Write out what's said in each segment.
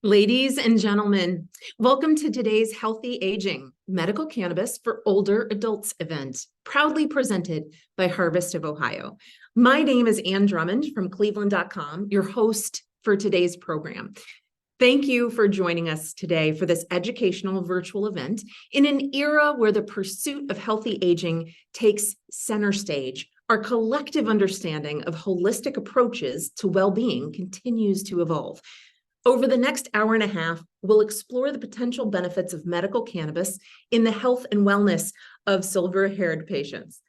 Ladies and gentlemen, welcome to today's Healthy Aging Medical Cannabis for Older Adults event, proudly presented by Harvest of Ohio. My name is Ann Drummond from Cleveland.com, your host for today's program. Thank you for joining us today for this educational virtual event in an era where the pursuit of healthy aging takes center stage. Our collective understanding of holistic approaches to well-being continues to evolve. Over the next hour and a half, we'll explore the potential benefits of medical cannabis in the health and wellness of silver-haired patients.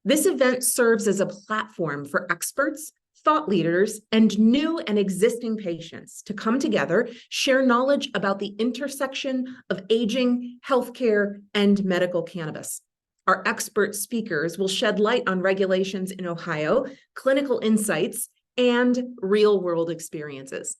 This event serves as a platform for experts, thought leaders, and new and existing patients to come together, share knowledge about the intersection of aging, healthcare, and medical cannabis. Our expert speakers will shed light on regulations in Ohio, clinical insights, and real-world experiences.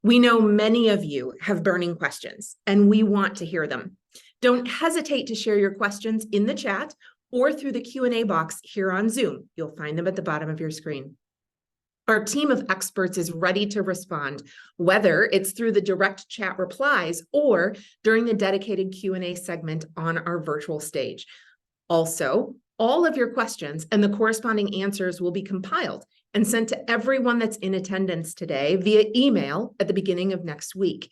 We know many of you have burning questions, and we want to hear them. Don't hesitate to share your questions in the chat or through the Q&A box here on Zoom. You'll find them at the bottom of your screen. Our team of experts is ready to respond, whether it's through the direct chat replies or during the dedicated Q&A segment on our virtual stage. Also, all of your questions and the corresponding answers will be compiled and sent to everyone that's in attendance today via email at the beginning of next week.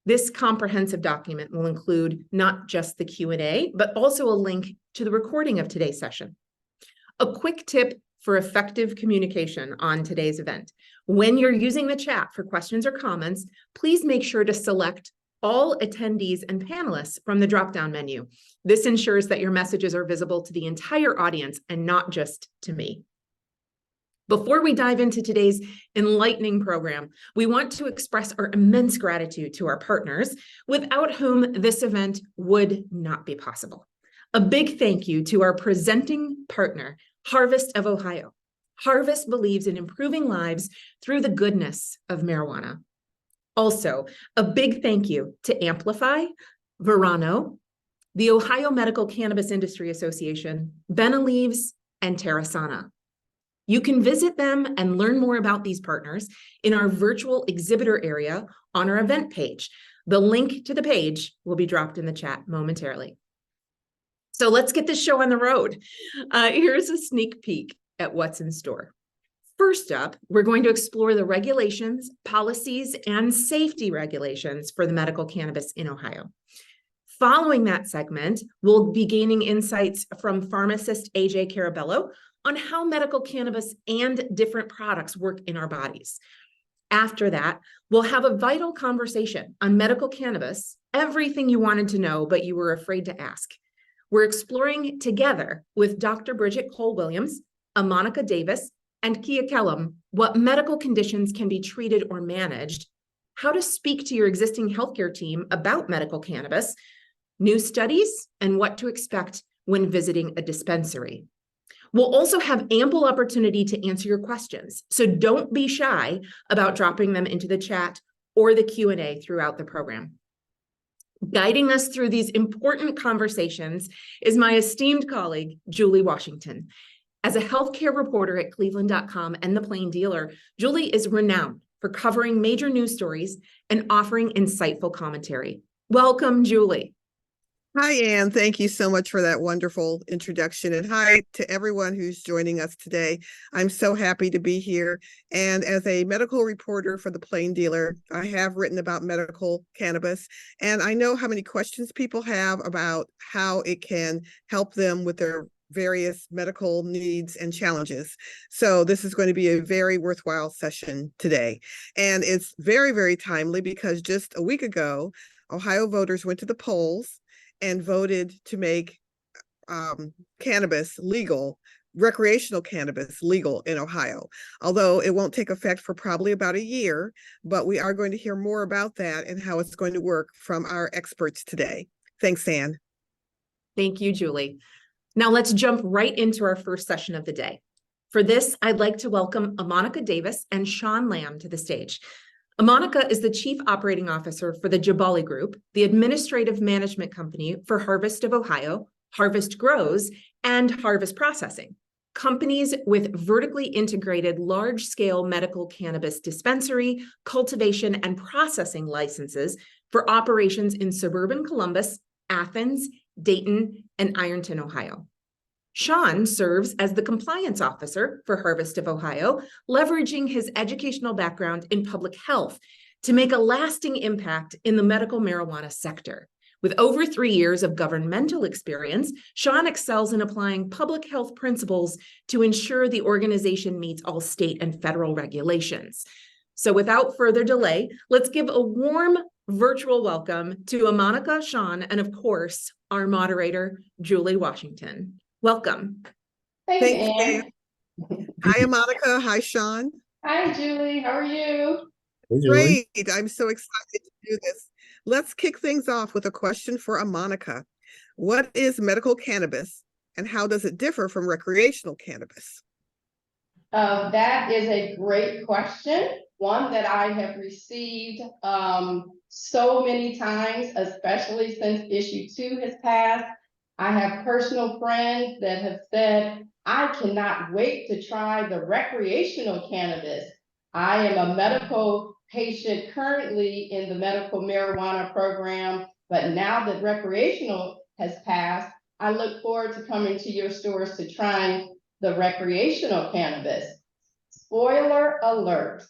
This comprehensive document will include not just the Q&A, but also a link to the recording of today's session. A quick tip for effective communication on today's event. When you're using the chat for questions or comments, please make sure to select all attendees and panelists from the drop-down menu. This ensures that your messages are visible to the entire audience and not just to me. Before we dive into today's enlightening program, we want to express our immense gratitude to our partners, without whom this event would not be possible. A big thank you to our presenting partner, Harvest of Ohio. Harvest believes in improving lives through the goodness of marijuana. Also, a big thank you to Amplify, Verano, the Ohio Medical Cannabis Industry Association, Benaleaves, and Terrasana. You can visit them and learn more about these partners in our virtual exhibitor area on our event page. The link to the page will be dropped in the chat momentarily. So let's get this show on the road. Here's a sneak peek at what's in store. First up, we're going to explore the regulations, policies, and safety regulations for the medical cannabis in Ohio. Following that segment, we'll be gaining insights from pharmacist AJ Carabello on how medical cannabis and different products work in our bodies. After that, we'll have a vital conversation on medical cannabis, everything you wanted to know but you were afraid to ask. We're exploring together with Dr. Bridget Cole-Williams, Monica Davis, and Kia Kellum what medical conditions can be treated or managed, how to speak to your existing healthcare team about medical cannabis, new studies, and what to expect when visiting a dispensary. We'll also have ample opportunity to answer your questions, so don't be shy about dropping them into the chat or the Q&A throughout the program. Guiding us through these important conversations is my esteemed colleague, Julie Washington. As a healthcare reporter at Cleveland.com and The Plain Dealer, Julie is renowned for covering major news stories and offering insightful commentary. Welcome, Julie. Hi, Ann. Thank you so much for that wonderful introduction. And hi to everyone who's joining us today. I'm so happy to be here. And as a medical reporter for The Plain Dealer, I have written about medical cannabis. And I know how many questions people have about how it can help them with their various medical needs and challenges. So this is going to be a very worthwhile session today. And it's very, very timely because just a week ago, Ohio voters went to the polls and voted to make cannabis legal, recreational cannabis legal in Ohio, although it won't take effect for probably about a year, but we are going to hear more about that and how it's going to work from our experts today. Thanks, Ann. Thank you, Julie. Now let's jump right into our first session of the day. For this, I'd like to welcome Monica Davis and Sean Lamb to the stage. Monica is the Chief Operating Officer for the Jabali Group, the administrative management company for Harvest of Ohio, Harvest Grows, and Harvest Processing. Companies with vertically integrated large-scale medical cannabis dispensary, cultivation, and processing licenses for operations in suburban Columbus, Athens, Dayton, and Ironton, Ohio. Sean serves as the compliance officer for Harvest of Ohio, leveraging his educational background in public health to make a lasting impact in the medical marijuana sector. With over 3 years of governmental experience, Sean excels in applying public health principles to ensure the organization meets all state and federal regulations. So without further delay, let's give a warm virtual welcome to Monica, Sean, and of course, our moderator, Julie Washington. Welcome. Thanks, Ann. Hi, Monica. Hi, Sean. Hi, Julie. How are you? Hey, Julie. Great. I'm so excited to do this. Let's kick things off with a question for Monica. What is medical cannabis and how does it differ from recreational cannabis? That is a great question, one that I have received so many times, especially since issue 2 has passed. I have personal friends that have said, I cannot wait to try the recreational cannabis. I am a medical patient currently in the medical marijuana program, but now that recreational has passed, I look forward to coming to your stores to trying the recreational cannabis. Spoiler alert,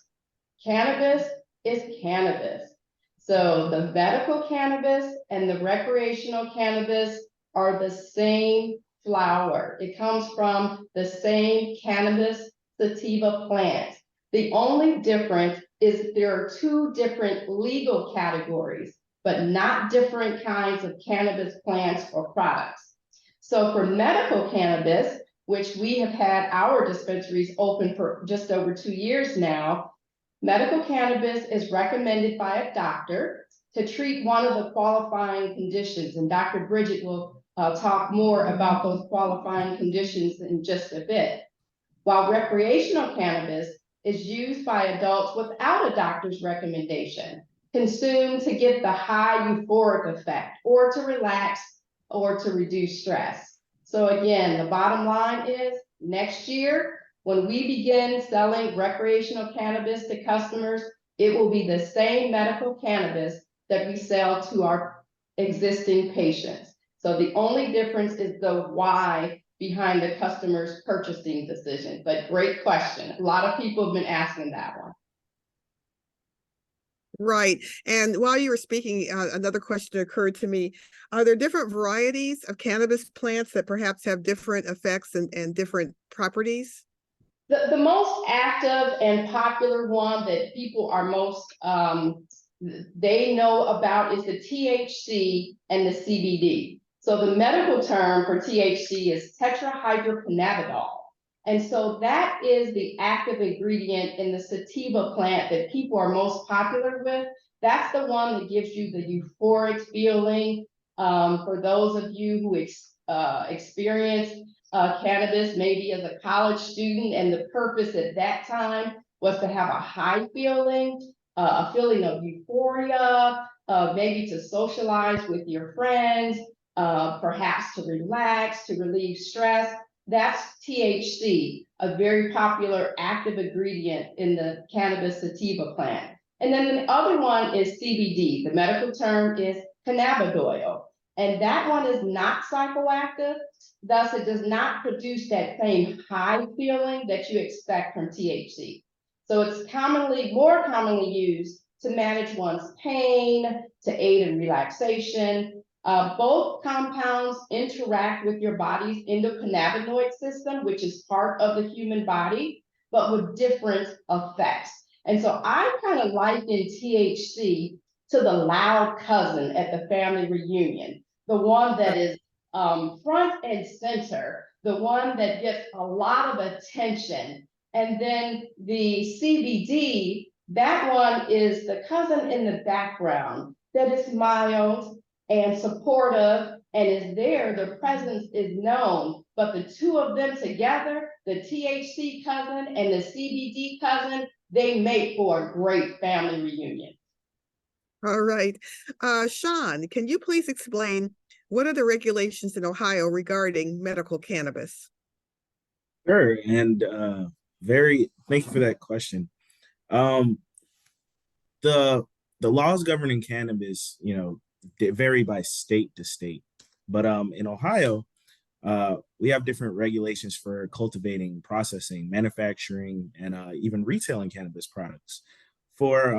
cannabis is cannabis. So the medical cannabis and the recreational cannabis are the same flower. It comes from the same cannabis sativa plant. The only difference is there are 2 different legal categories, but not different kinds of cannabis plants or products. So for medical cannabis, which we have had our dispensaries open for just over 2 years now, medical cannabis is recommended by a doctor to treat one of the qualifying conditions. And Dr. Bridget will talk more about those qualifying conditions in just a bit. While recreational cannabis is used by adults without a doctor's recommendation, consumed to get the high euphoric effect, or to relax, or to reduce stress. So again, the bottom line is next year, when we begin selling recreational cannabis to customers, it will be the same medical cannabis that we sell to our existing patients. So the only difference is the why behind the customer's purchasing decision. But great question. A lot of people have been asking that one. Right. And while you were speaking, another question occurred to me. Are there different varieties of cannabis plants that perhaps have different effects and different properties? The most active and popular one that people are most, they know about is the THC and the CBD. So the medical term for THC is tetrahydrocannabinol. And so that is the active ingredient in the sativa plant that people are most popular with. That's the one that gives you the euphoric feeling. For those of you who experienced cannabis maybe as a college student, and the purpose at that time was to have a high feeling, a feeling of euphoria, maybe to socialize with your friends, perhaps to relax, to relieve stress. That's THC, a very popular active ingredient in the cannabis sativa plant. And then the other one is CBD. The medical term is cannabidiol. And that one is not psychoactive. Thus, it does not produce that same high feeling that you expect from THC. So it's more commonly used to manage one's pain, to aid in relaxation. Both compounds interact with your body's endocannabinoid system, which is part of the human body, but with different effects. And so I kind of liken THC to the loud cousin at the family reunion, the one that is front and center, the one that gets a lot of attention. And then the CBD, that one is the cousin in the background that is mild and supportive and is there. The presence is known, but the 2 of them together, the THC cousin and the CBD cousin, they make for a great family reunion. All right. Sean, can you please explain what are the regulations in Ohio regarding medical cannabis? Sure, and very thank you for that question. Um, the the laws governing cannabis, they vary by state to state. But in Ohio, we have different regulations for cultivating, processing, manufacturing, and even retailing cannabis products. For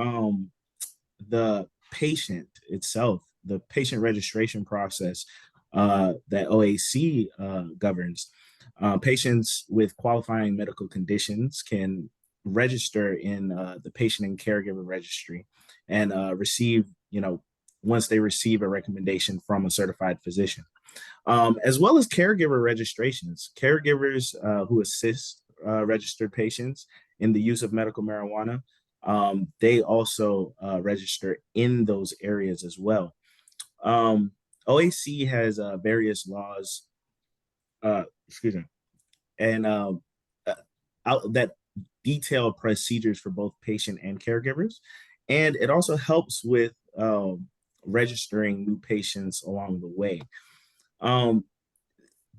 the patient itself, the patient registration process that OAC governs, patients with qualifying medical conditions can register in the patient and caregiver registry and receive, once they receive a recommendation from a certified physician, as well as caregiver registrations. Caregivers who assist registered patients in the use of medical marijuana, they also register in those areas as well. OAC has various laws, excuse me, and uh, that detail procedures for both patient and caregivers. And it also helps with registering new patients along the way. Um,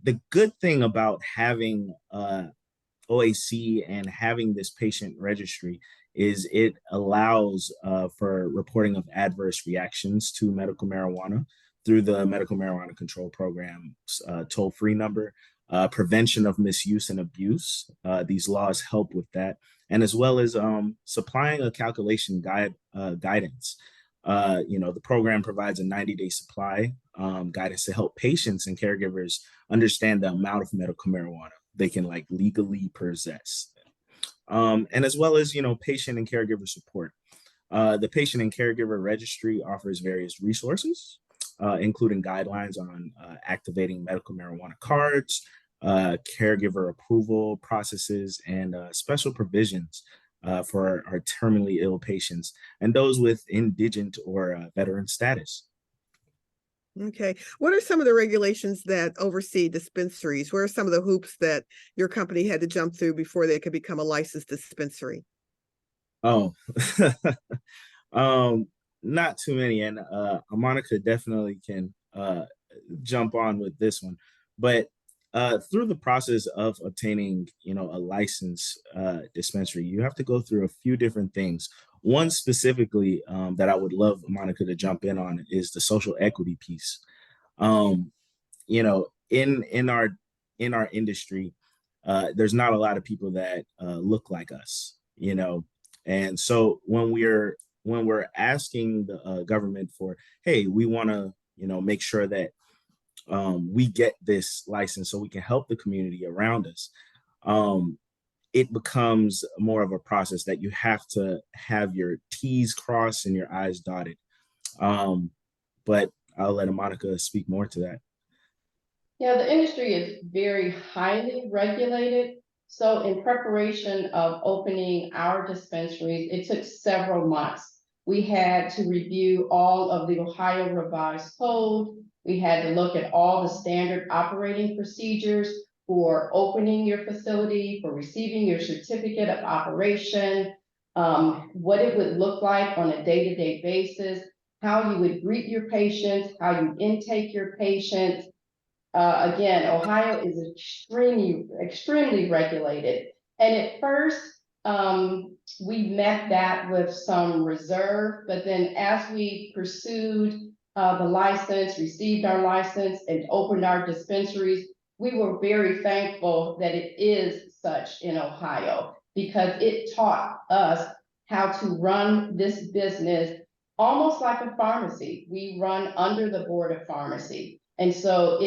the good thing about having OAC and having this patient registry is it allows for reporting of adverse reactions to medical marijuana through the Medical Marijuana Control Program toll-free number, prevention of misuse and abuse. These laws help with that, and as well as supplying a calculation guidance. The program provides a 90-day supply guidance to help patients and caregivers understand the amount of medical marijuana they can like legally possess. And as well as, patient and caregiver support. The patient and caregiver registry offers various resources, including guidelines on activating medical marijuana cards, caregiver approval processes, and special provisions for our terminally ill patients and those with indigent or veteran status. Okay. What are some of the regulations that oversee dispensaries? What are some of the hoops that your company had to jump through before they could become a licensed dispensary? Oh, not too many, and Monica definitely can jump on with this one. But through the process of obtaining, a license dispensary, you have to go through a few different things. One specifically that I would love Monica to jump in on is the social equity piece. Um, in our industry, there's not a lot of people that look like us, and so when we're asking the government for, hey, we want to, make sure that we get this license so we can help the community around us. Um, it becomes more of a process that you have to have your T's crossed and your I's dotted. But I'll let Monica speak more to that. Yeah, the industry is very highly regulated. So in preparation of opening our dispensaries, it took several months. We had to review all of the Ohio Revised Code. We had to look at all the standard operating procedures for opening your facility, for receiving your certificate of operation, what it would look like on a day-to-day basis, how you would greet your patients, how you intake your patients. Again, Ohio is extremely regulated. And at first, we met that with some reserve, but then as we pursued the license, received our license, and opened our dispensaries, we were very thankful that it is such in Ohio, because it taught us how to run this business almost like a pharmacy. We run under the Board of Pharmacy. And so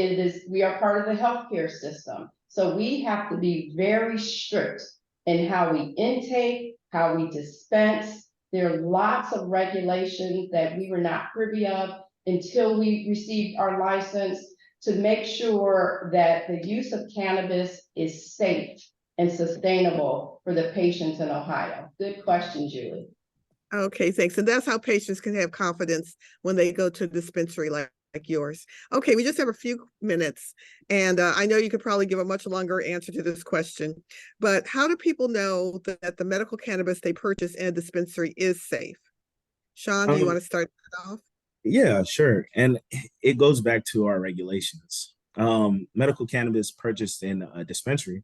we are part of the healthcare system. So we have to be very strict in how we intake, how we dispense. There are lots of regulations that we were not privy of until we received our license, to make sure that the use of cannabis is safe and sustainable for the patients in Ohio. Good question, Julie. Okay, thanks. And that's how patients can have confidence when they go to a dispensary like yours. Okay, we just have a few minutes, and I know you could probably give a much longer answer to this question, but how do people know that the medical cannabis they purchase in a dispensary is safe? Sean, do you want to start that off? Yeah, sure. And it goes back to our regulations. Medical cannabis purchased in a dispensary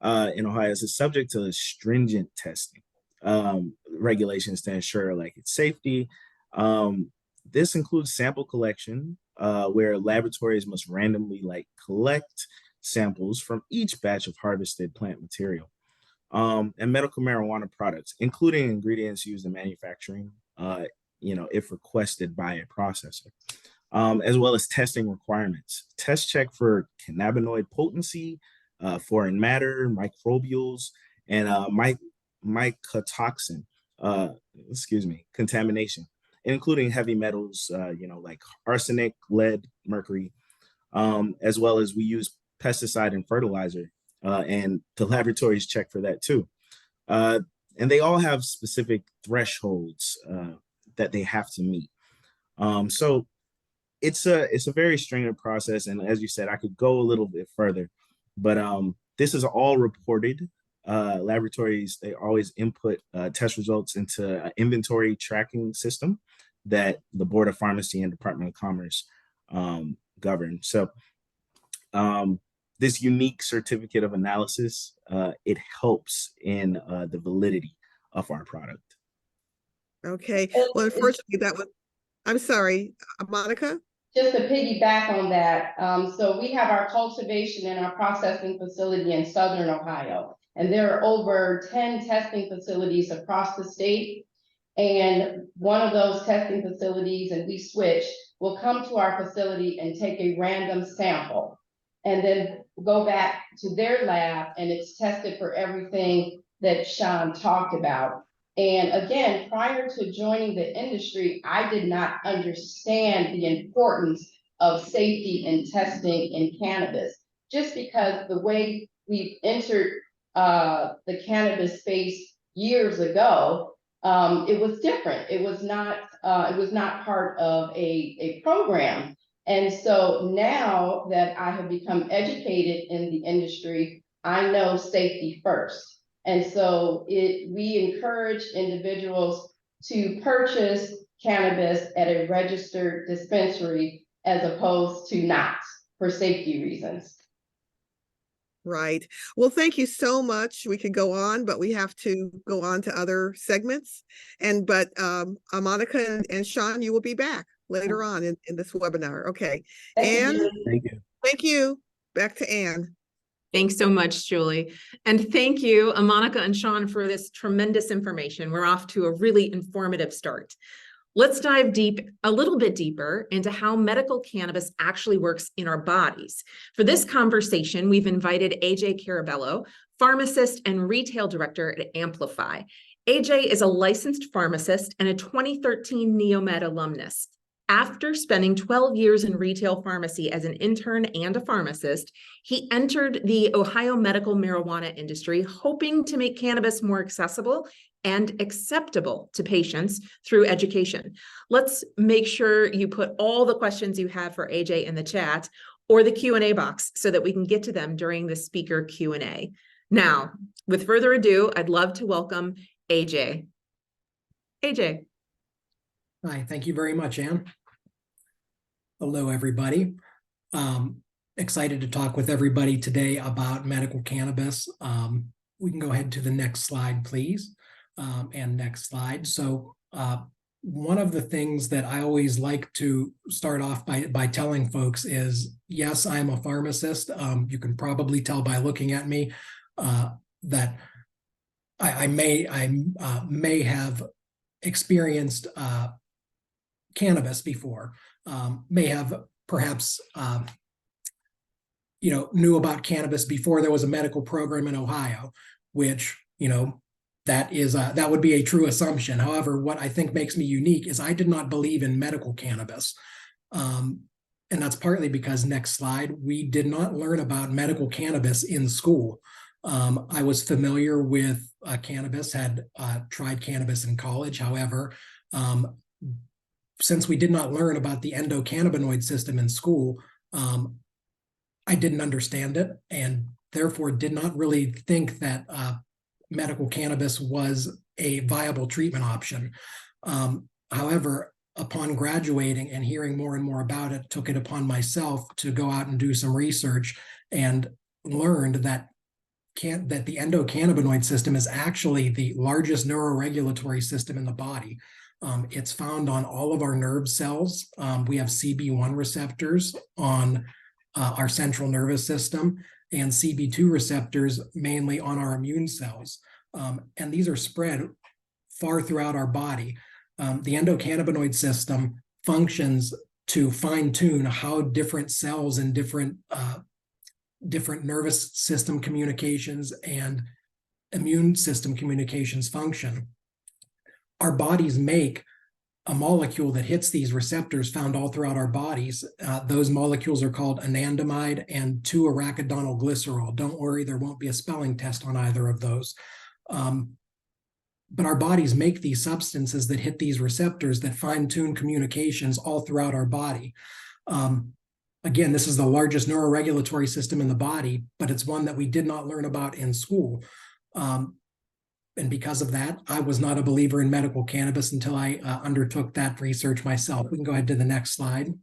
in Ohio is subject to stringent testing regulations to ensure like its safety. This includes sample collection, where laboratories must randomly like collect samples from each batch of harvested plant material. And medical marijuana products, including ingredients used in manufacturing, if requested by a processor, as well as testing requirements. Test check for cannabinoid potency, foreign matter, microbials, and mycotoxin, contamination, including heavy metals, like arsenic, lead, mercury, as well as we use pesticide and fertilizer, and the laboratories check for that too. And they all have specific thresholds that they have to meet. So it's a very stringent process, and as you said, I could go a little bit further, but this is all reported. Laboratories, they always input test results into an inventory tracking system that the Board of Pharmacy and Department of Commerce govern. So this unique certificate of analysis, it helps in the validity of our product. Okay, well, unfortunately, I'm sorry, Monica? Just to piggyback on that, so we have our cultivation and our processing facility in Southern Ohio, and there are over 10 testing facilities across the state. And one of those testing facilities, and we switch, will come to our facility and take a random sample and then go back to their lab, and it's tested for everything that Sean talked about. And again, prior to joining the industry, I did not understand the importance of safety and testing in cannabis, just because the way we entered the cannabis space years ago, it was different. It was not part of a program. And so now that I have become educated in the industry, I know safety first. And so we encourage individuals to purchase cannabis at a registered dispensary as opposed to not, for safety reasons. Right. Well, thank you so much. We could go on, but we have to go on to other segments. But Monica and Sean, you will be back later on in this webinar. Okay. Anne, Thank you. thank you. Back to Anne. Thanks so much, Julie. And thank you, Monica and Sean, for this tremendous information. We're off to a really informative start. Let's dive a little bit deeper into how medical cannabis actually works in our bodies. For this conversation, we've invited AJ Carabello, pharmacist and retail director at Amplify. AJ is a licensed pharmacist and a 2013 NeoMed alumnus. After spending 12 years in retail pharmacy as an intern and a pharmacist, he entered the Ohio medical marijuana industry, hoping to make cannabis more accessible and acceptable to patients through education. Let's make sure you put all the questions you have for AJ in the chat or the Q&A box so that we can get to them during the speaker Q&A. Now, with further ado, I'd love to welcome AJ. AJ. Hi, thank you very much, Anne. Hello, everybody. Excited to talk with everybody today about medical cannabis. We can go ahead to the next slide, please. And next slide. So one of the things that I always like to start off by telling folks is, yes, I'm a pharmacist. You can probably tell by looking at me that I may have experienced cannabis before, may have perhaps knew about cannabis before there was a medical program in Ohio, which that would be a true assumption. However, what I think makes me unique is I did not believe in medical cannabis. And that's partly because, next slide, we did not learn about medical cannabis in school. I was familiar with cannabis, had tried cannabis in college. However, since we did not learn about the endocannabinoid system in school, I didn't understand it, and therefore did not really think that medical cannabis was a viable treatment option. However, upon graduating and hearing more and more about it, took it upon myself to go out and do some research and learned that that the endocannabinoid system is actually the largest neuroregulatory system in the body. It's found on all of our nerve cells. We have CB1 receptors on our central nervous system, and CB2 receptors mainly on our immune cells. And these are spread far throughout our body. The endocannabinoid system functions to fine-tune how different cells and different nervous system communications and immune system communications function. Our bodies make a molecule that hits these receptors found all throughout our bodies. Those molecules are called anandamide and 2-arachidonyl glycerol. Don't worry, there won't be a spelling test on either of those. But our bodies make these substances that hit these receptors that fine-tune communications all throughout our body. Again, this is the largest neuroregulatory system in the body, but it's one that we did not learn about in school. And because of that, I was not a believer in medical cannabis until I undertook that research myself. We can go ahead to the next slide.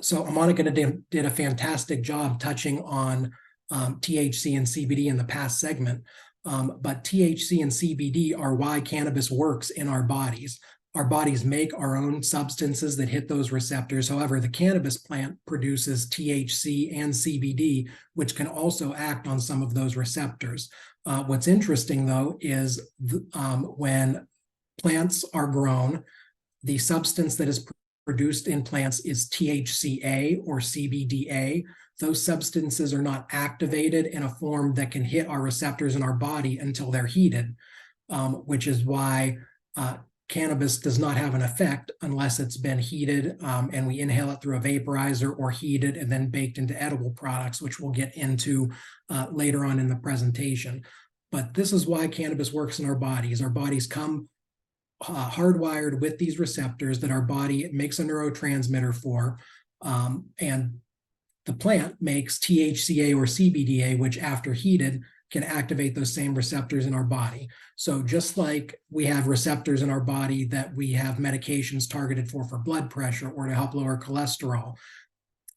So Monica did a fantastic job touching on THC and CBD in the past segment. But THC and CBD are why cannabis works in our bodies. Our bodies make our own substances that hit those receptors. However, the cannabis plant produces THC and CBD, which can also act on some of those receptors. What's interesting, though, is when plants are grown, the substance that is produced in plants is THCA or CBDA. Those substances are not activated in a form that can hit our receptors in our body until they're heated, which is why cannabis does not have an effect unless it's been heated and we inhale it through a vaporizer or heated and then baked into edible products, which we'll get into later on in the presentation. But this is why cannabis works in our bodies. Our bodies come hardwired with these receptors that our body makes a neurotransmitter for, and the plant makes THCA or CBDA, which after heated can activate those same receptors in our body. So just like we have receptors in our body that we have medications targeted for blood pressure or to help lower cholesterol,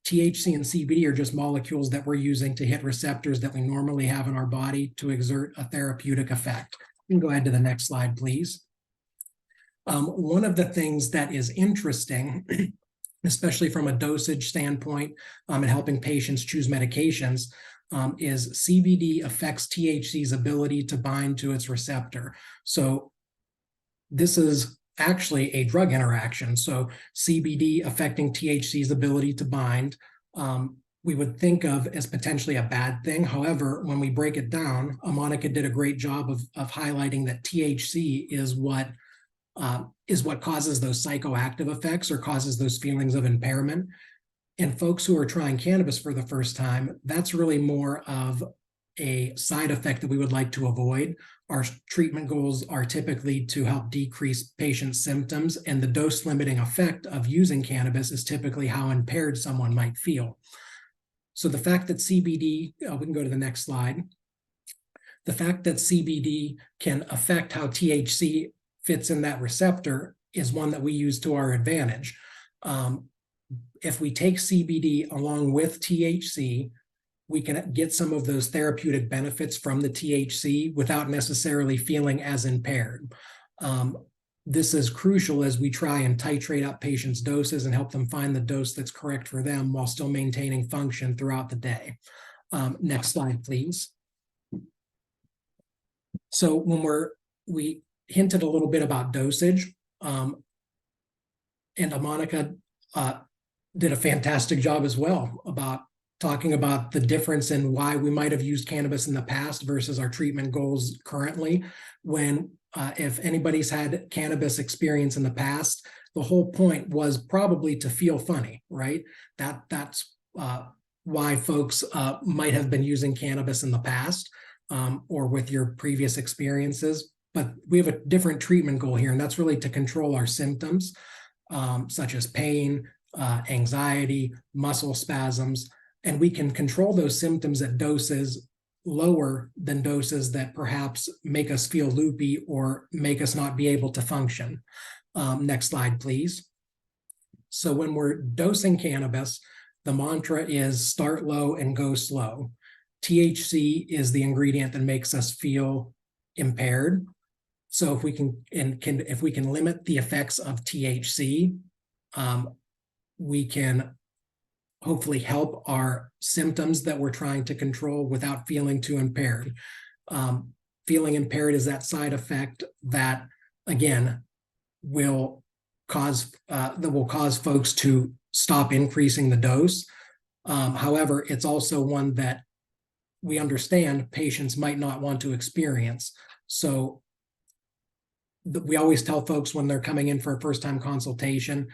THC and CBD are just molecules that we're using to hit receptors that we normally have in our body to exert a therapeutic effect. You can go ahead to the next slide, please. One of the things that is interesting, especially from a dosage standpoint and helping patients choose medications, is CBD affects THC's ability to bind to its receptor. So this is actually a drug interaction. So CBD affecting THC's ability to bind, we would think of as potentially a bad thing. However, when we break it down, Monica did a great job of highlighting that THC is what causes those psychoactive effects or causes those feelings of impairment. And folks who are trying cannabis for the first time, that's really more of a side effect that we would like to avoid. Our treatment goals are typically to help decrease patient symptoms, and the dose-limiting effect of using cannabis is typically how impaired someone might feel. So the fact that CBD, we can go to the next slide. The fact that CBD can affect how THC fits in that receptor is one that we use to our advantage. If we take CBD along with THC, we can get some of those therapeutic benefits from the THC without necessarily feeling as impaired. This is crucial as we try and titrate up patients' doses and help them find the dose that's correct for them while still maintaining function throughout the day. Next slide, please. So when we hinted a little bit about dosage, and Monica did a fantastic job as well about talking about the difference in why we might have used cannabis in the past versus our treatment goals currently. When if anybody's had cannabis experience in the past, the whole point was probably to feel funny, right? That's why folks might have been using cannabis in the past or with your previous experiences. But we have a different treatment goal here, and that's really to control our symptoms, such as pain, anxiety, muscle spasms, and we can control those symptoms at doses lower than doses that perhaps make us feel loopy or make us not be able to function. Next slide, please. So when we're dosing cannabis, the mantra is start low and go slow. THC is the ingredient that makes us feel impaired. So if we can limit the effects of THC, we can hopefully help our symptoms that we're trying to control without feeling too impaired. Feeling impaired is that side effect that, again, will cause folks to stop increasing the dose. However, it's also one that we understand patients might not want to experience. So we always tell folks when they're coming in for a first-time consultation,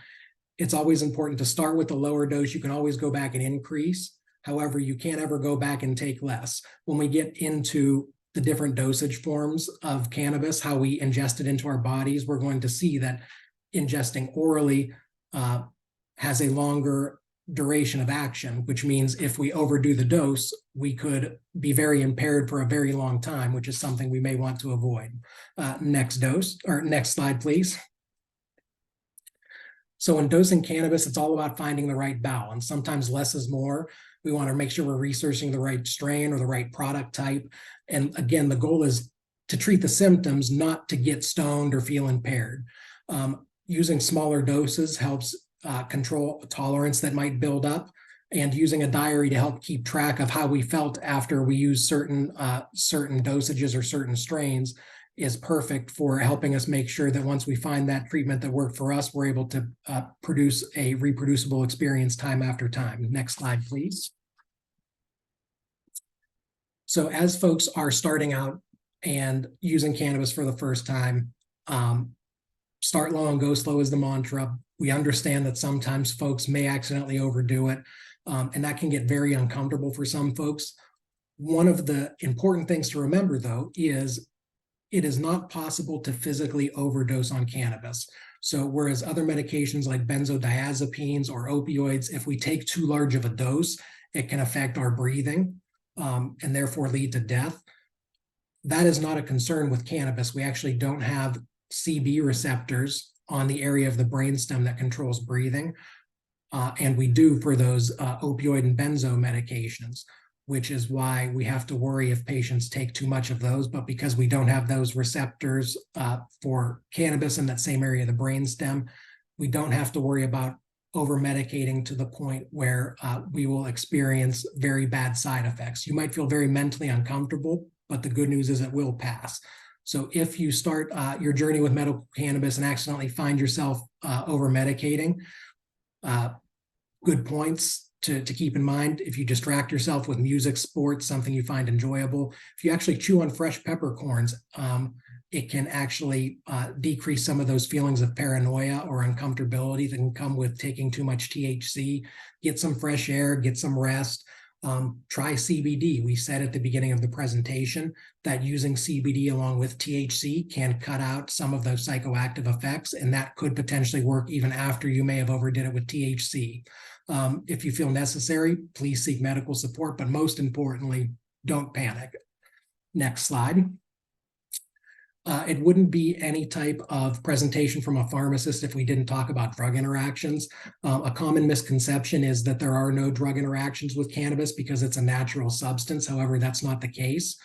it's always important to start with a lower dose. You can always go back and increase. However, you can't ever go back and take less. When we get into the different dosage forms of cannabis, how we ingest it into our bodies, we're going to see that ingesting orally has a longer duration of action, which means if we overdo the dose, we could be very impaired for a very long time, which is something we may want to avoid. Next slide, please. So in dosing cannabis, it's all about finding the right balance. Sometimes less is more. We want to make sure we're researching the right strain or the right product type. And again, the goal is to treat the symptoms, not to get stoned or feel impaired. Using smaller doses helps control tolerance that might build up, and using a diary to help keep track of how we felt after we use certain dosages or certain strains is perfect for helping us make sure that once we find that treatment that worked for us, we're able to produce a reproducible experience time after time. Next slide, please. So as folks are starting out and using cannabis for the first time, start low and go slow is the mantra. We understand that sometimes folks may accidentally overdo it, and that can get very uncomfortable for some folks. One of the important things to remember, though, is it is not possible to physically overdose on cannabis. So whereas other medications like benzodiazepines or opioids, if we take too large of a dose, it can affect our breathing and therefore lead to death. That is not a concern with cannabis. We actually don't have CB receptors on the area of the brainstem that controls breathing. And we do for those opioid and benzo medications, which is why we have to worry if patients take too much of those. But because we don't have those receptors for cannabis in that same area of the brainstem, we don't have to worry about over-medicating to the point where we will experience very bad side effects. You might feel very mentally uncomfortable, but the good news is it will pass. So if you start your journey with medical cannabis and accidentally find yourself over-medicating, good points to keep in mind: if you distract yourself with music, sports, something you find enjoyable, if you actually chew on fresh peppercorns, it can actually decrease some of those feelings of paranoia or uncomfortability that can come with taking too much THC. Get some fresh air, get some rest. Try CBD. We said at the beginning of the presentation that using CBD along with THC can cut out some of those psychoactive effects, and that could potentially work even after you may have overdid it with THC. If you feel necessary, please seek medical support, but most importantly, don't panic. Next slide. It wouldn't be any type of presentation from a pharmacist if we didn't talk about drug interactions. A common misconception is that there are no drug interactions with cannabis because it's a natural substance. However, that's not the case.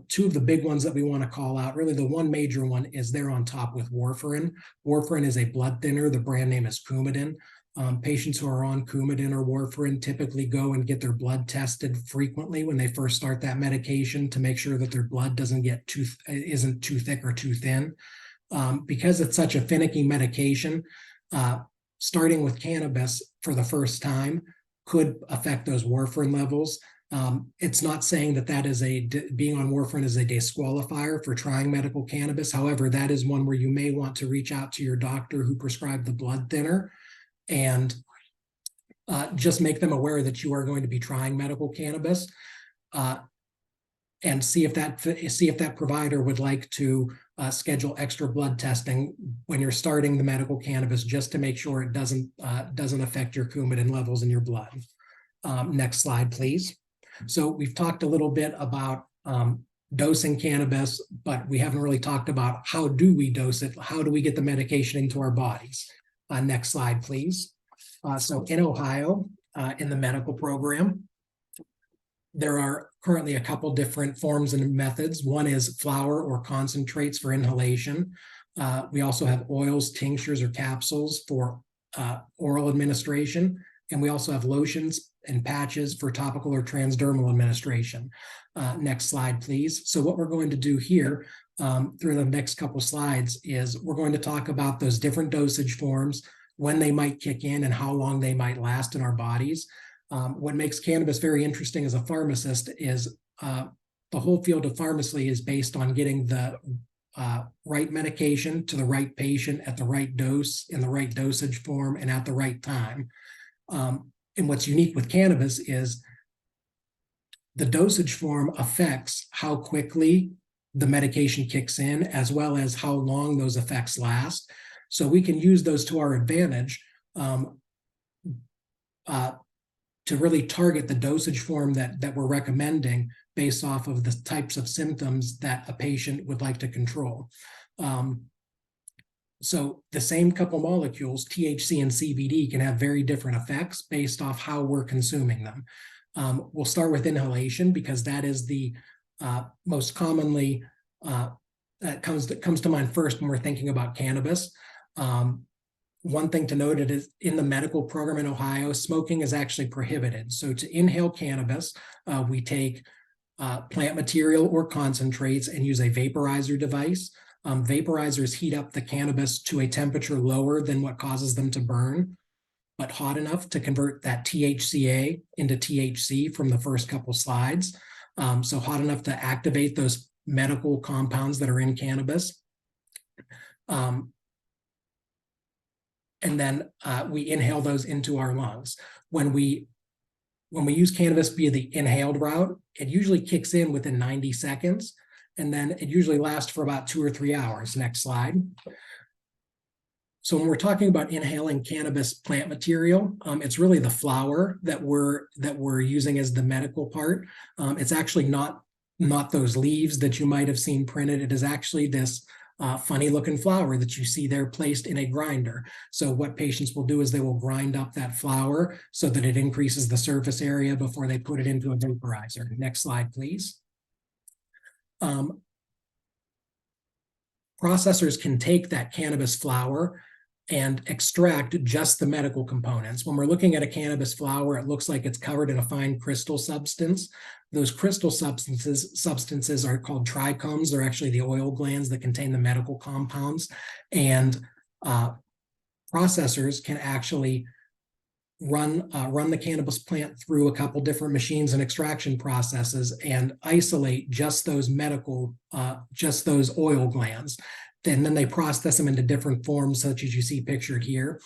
Two of the big ones that we want to call out, really the one major one, is they're on top with warfarin. Warfarin is a blood thinner. The brand name is Coumadin. Patients who are on Coumadin or warfarin typically go and get their blood tested frequently when they first start that medication to make sure that their blood isn't too thick or too thin. Because it's such a finicky medication, starting with cannabis for the first time could affect those warfarin levels. It's not saying that being on warfarin is a disqualifier for trying medical cannabis. However, that is one where you may want to reach out to your doctor who prescribed the blood thinner and just make them aware that you are going to be trying medical cannabis, and see if that provider would like to schedule extra blood testing when you're starting the medical cannabis, just to make sure it doesn't affect your Coumadin levels in your blood. Next slide, please. So we've talked a little bit about dosing cannabis, but we haven't really talked about how do we dose it? How do we get the medication into our bodies? Next slide, please. So in Ohio, in the medical program, There are currently a couple different forms and methods. One is flower or concentrates for inhalation. We also have oils, tinctures, or capsules for oral administration. And we also have lotions and patches for topical or transdermal administration. Next slide, please. So what we're going to do here through the next couple slides is we're going to talk about those different dosage forms, when they might kick in and how long they might last in our bodies. What makes cannabis very interesting as a pharmacist is the whole field of pharmacy is based on getting the right medication to the right patient at the right dose, in the right dosage form, and at the right time. And what's unique with cannabis is the dosage form affects how quickly the medication kicks in, as well as how long those effects last. So we can use those to our advantage to really target the dosage form that we're recommending based off of the types of symptoms that a patient would like to control. So the same couple molecules, THC and CBD, can have very different effects based off how we're consuming them. We'll start with inhalation because that is the most commonly that comes to mind first when we're thinking about cannabis. One thing to note is in the medical program in Ohio, smoking is actually prohibited. So to inhale cannabis, we take plant material or concentrates and use a vaporizer device. Vaporizers heat up the cannabis to a temperature lower than what causes them to burn, but hot enough to convert that THCA into THC from the first couple slides. So hot enough to activate those medical compounds that are in cannabis. And then we inhale those into our lungs. When we use cannabis via the inhaled route, it usually kicks in within 90 seconds, and then it usually lasts for about 2 or 3 hours. Next slide. So when we're talking about inhaling cannabis plant material, it's really the flower that we're using as the medical part. It's actually not those leaves that you might have seen printed. It is actually this funny looking flower that you see there placed in a grinder. So what patients will do is they will grind up that flower so that it increases the surface area before they put it into a vaporizer. Next slide, please. Processors can take that cannabis flower and extract just the medical components. When we're looking at a cannabis flower, it looks like it's covered in a fine crystal substance. Those crystal substances are called trichomes. They're actually the oil glands that contain the medical compounds. And processors can actually run the cannabis plant through a couple different machines and extraction processes and isolate just those just those oil glands. And then they process them into different forms, such as you see pictured here.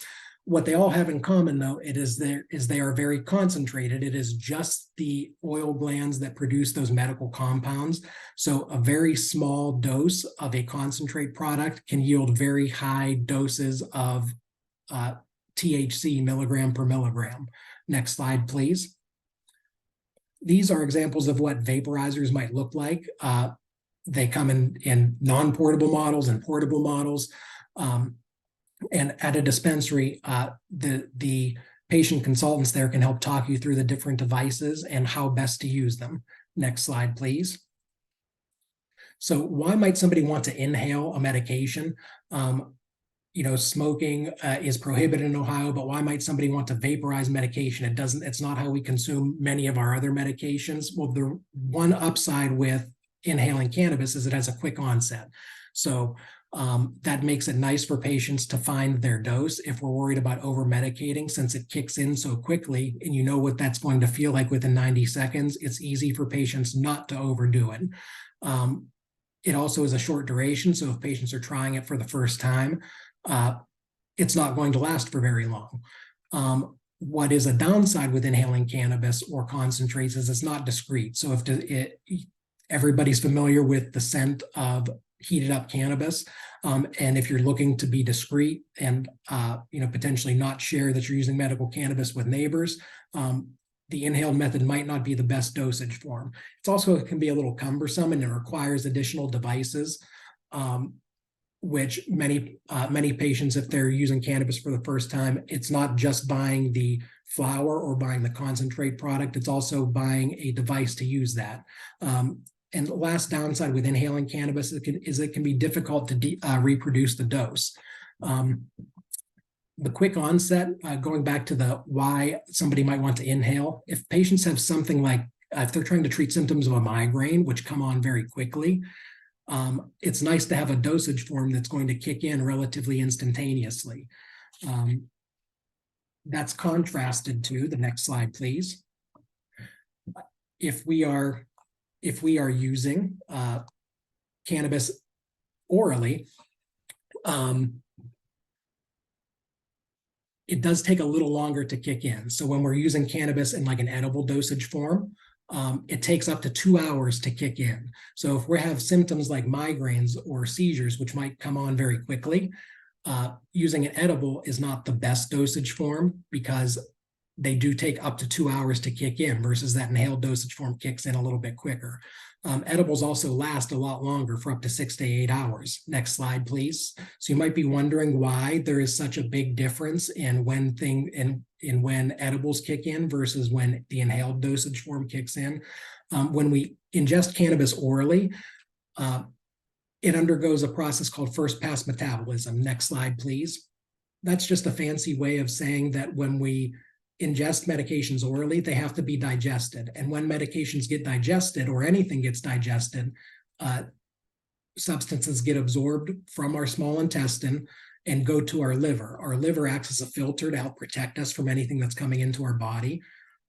What they all have in common, though, is they are very concentrated. It is just the oil glands that produce those medical compounds. So a very small dose of a concentrate product can yield very high doses of THC milligram per milligram. Next slide, please. These are examples of what vaporizers might look like. They come in non-portable models and portable models. And at a dispensary, the patient consultants there can help talk you through the different devices and how best to use them. Next slide, please. So why might somebody want to inhale a medication? Smoking is prohibited in Ohio, but why might somebody want to vaporize medication? It's not how we consume many of our other medications. Well, the one upside with inhaling cannabis is it has a quick onset. So that makes it nice for patients to find their dose if we're worried about over medicating, since it kicks in so quickly and you know what that's going to feel like within 90 seconds. It's easy for patients not to overdo it. It also is a short duration. So if patients are trying it for the first time, it's not going to last for very long. What is a downside with inhaling cannabis or concentrates is it's not discreet. So everybody's familiar with the scent of heated up cannabis. And if you're looking to be discreet and potentially not share that you're using medical cannabis with neighbors, the inhaled method might not be the best dosage form. It can be a little cumbersome and it requires additional devices. which many patients, if they're using cannabis for the first time, it's not just buying the flower or buying the concentrate product, it's also buying a device to use that. And the last downside with inhaling cannabis is it can be difficult to reproduce the dose. The quick onset, going back to the why somebody might want to inhale, if patients have something like, if they're trying to treat symptoms of a migraine, which come on very quickly, it's nice to have a dosage form that's going to kick in relatively instantaneously. That's contrasted to the next slide, please. If we are using cannabis orally, it does take a little longer to kick in. So when we're using cannabis in like an edible dosage form, it takes up to 2 hours to kick in. So if we have symptoms like migraines or seizures, which might come on very quickly, using an edible is not the best dosage form because they do take up to 2 hours to kick in versus that inhaled dosage form kicks in a little bit quicker. Edibles also last a lot longer for up to 6 to 8 hours. Next slide, please. So you might be wondering why there is such a big difference in when edibles kick in versus when the inhaled dosage form kicks in. When we ingest cannabis orally, it undergoes a process called first pass metabolism. Next slide, please. That's just a fancy way of saying that when we ingest medications orally, they have to be digested. And when medications get digested or anything gets digested, substances get absorbed from our small intestine and go to our liver. Our liver acts as a filter to help protect us from anything that's coming into our body.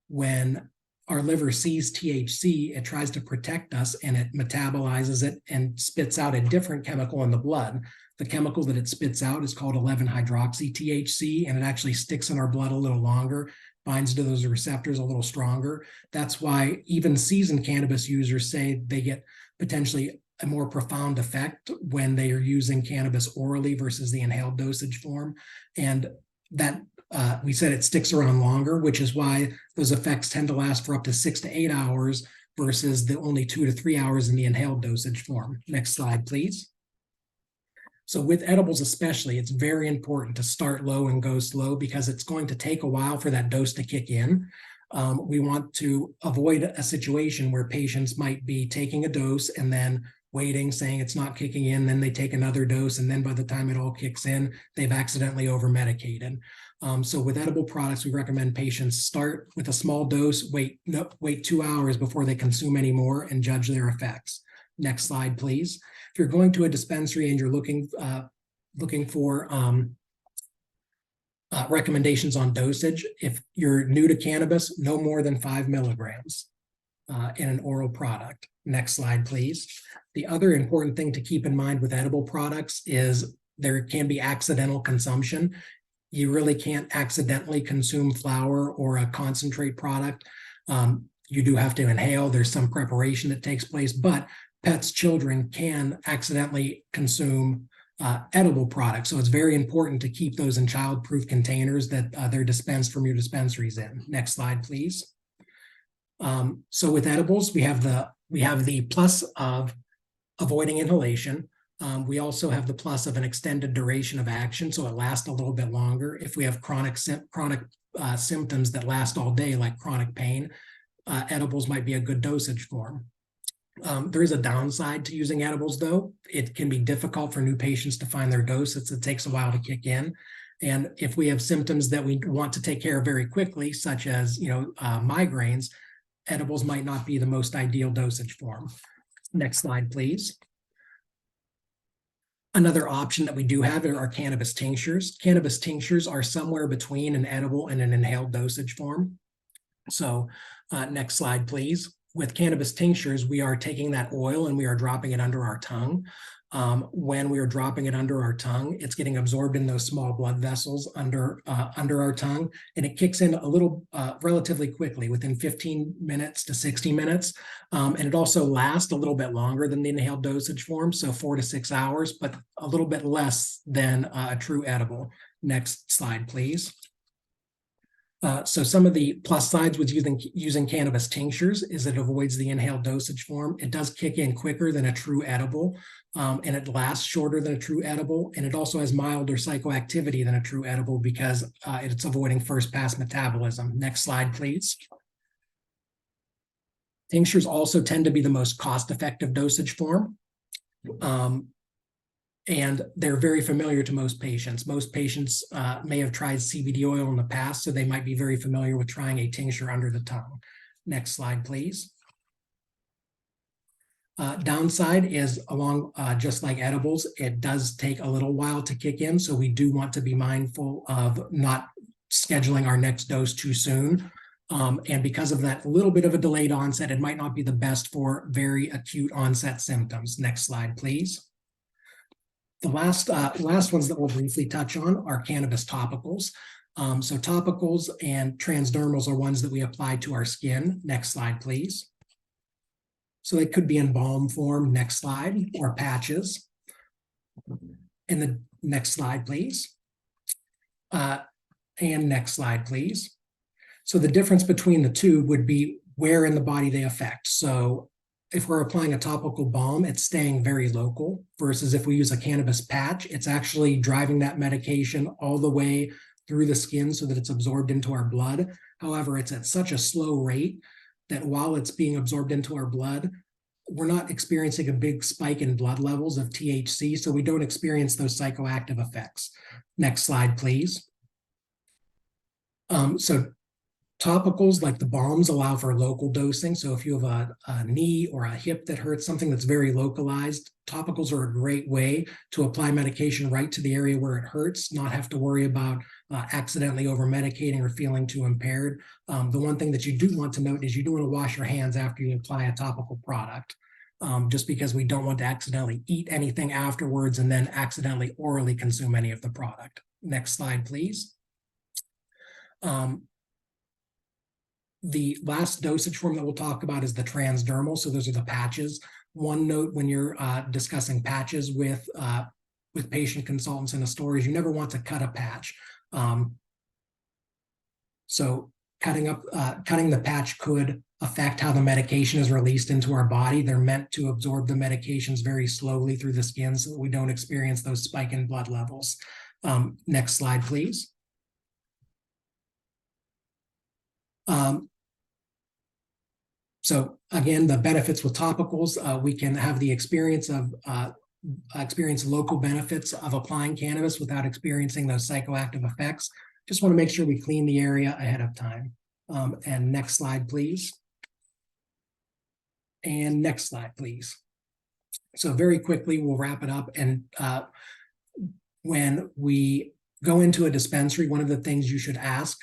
When our liver sees THC, it tries to protect us and it metabolizes it and spits out a different chemical in the blood. The chemical that it spits out is called 11-hydroxy-THC, and it actually sticks in our blood a little longer, binds to those receptors a little stronger. That's why even seasoned cannabis users say they get potentially a more profound effect when they are using cannabis orally versus the inhaled dosage form. And that we said it sticks around longer, which is why those effects tend to last for up to 6 to 8 hours versus the only 2 to 3 hours in the inhaled dosage form. Next slide, please. So with edibles especially, it's very important to start low and go slow because it's going to take a while for that dose to kick in. We want to avoid a situation where patients might be taking a dose and then waiting, saying it's not kicking in, then they take another dose, and then by the time it all kicks in, they've accidentally over-medicated. So with edible products, we recommend patients start with a small dose, wait 2 hours before they consume any more and judge their effects. Next slide, please. If you're going to a dispensary and you're looking for recommendations on dosage, if you're new to cannabis, no more than 5 milligrams in an oral product. Next slide, please. The other important thing to keep in mind with edible products is there can be accidental consumption. You really can't accidentally consume flower or a concentrate product. You do have to inhale. There's some preparation that takes place, but pets, children can accidentally consume edible products. So it's very important to keep those in child-proof containers that they're dispensed from your dispensaries in. Next slide, please. So with edibles, we have the plus of avoiding inhalation. We also have the plus of an extended duration of action, so it lasts a little bit longer. If we have chronic symptoms that last all day, like chronic pain, edibles might be a good dosage form. There is a downside to using edibles, though. It can be difficult for new patients to find their dose. It takes a while to kick in. And if we have symptoms that we want to take care of very quickly, such as migraines, edibles might not be the most ideal dosage form. Next slide, please. Another option that we do have are cannabis tinctures. Cannabis tinctures are somewhere between an edible and an inhaled dosage form. So next slide, please. With cannabis tinctures, we are taking that oil and we are dropping it under our tongue. When we are dropping it under our tongue, it's getting absorbed in those small blood vessels under our tongue, and it kicks in a little relatively quickly, within 15 minutes to 60 minutes. And it also lasts a little bit longer than the inhaled dosage form, so 4 to 6 hours, but a little bit less than a true edible. Next slide, please. So some of the plus sides with using cannabis tinctures is it avoids the inhaled dosage form. It does kick in quicker than a true edible, and it lasts shorter than a true edible. And it also has milder psychoactivity than a true edible because it's avoiding first pass metabolism. Next slide, please. Tinctures also tend to be the most cost-effective dosage form. And they're very familiar to most patients. Most patients may have tried CBD oil in the past, so they might be very familiar with trying a tincture under the tongue. Next slide, please. Downside is just like edibles, it does take a little while to kick in, so we do want to be mindful of not scheduling our next dose too soon. And because of that little bit of a delayed onset, it might not be the best for very acute onset symptoms. Next slide, please. The last ones that we'll briefly touch on are cannabis topicals. So topicals and transdermals are ones that we apply to our skin. Next slide, please. So they could be in balm form. Next slide, or patches. And the next slide, please. And next slide, please. So the difference between the two would be where in the body they affect. So if we're applying a topical balm, it's staying very local, versus if we use a cannabis patch, it's actually driving that medication all the way through the skin so that it's absorbed into our blood. However, it's at such a slow rate that while it's being absorbed into our blood, we're not experiencing a big spike in blood levels of THC, so we don't experience those psychoactive effects. Next slide, please. So topicals, like the balms, allow for local dosing. So if you have a knee or a hip that hurts, something that's very localized, topicals are a great way to apply medication right to the area where it hurts, not have to worry about accidentally over-medicating or feeling too impaired. The one thing that you do want to note is you do want to wash your hands after you apply a topical product, just because we don't want to accidentally eat anything afterwards and then accidentally orally consume any of the product. Next slide, please. The last dosage form that we'll talk about is the transdermal. So those are the patches. One note when you're discussing patches with patient consultants in a store is you never want to cut a patch. So cutting the patch could affect how the medication is released into our body. They're meant to absorb the medications very slowly through the skin so that we don't experience those spike in blood levels. Next slide, please. So again, the benefits with topicals, we can have the experience local benefits of applying cannabis without experiencing those psychoactive effects. Just want to make sure we clean the area ahead of time. And next slide, please. And next slide, please. So very quickly, we'll wrap it up. And when we go into a dispensary, one of the things you should ask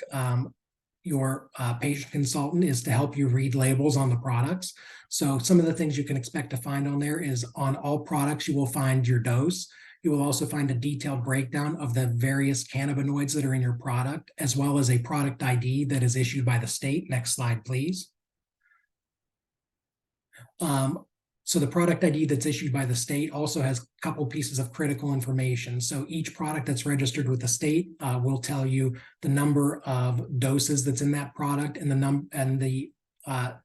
your patient consultant is to help you read labels on the products. So some of the things you can expect to find on there is on all products, you will find your dose. You will also find a detailed breakdown of the various cannabinoids that are in your product, as well as a product ID that is issued by the state. Next slide, please. So the product ID that's issued by the state also has a couple pieces of critical information. So each product that's registered with the state will tell you the number of doses that's in that product and the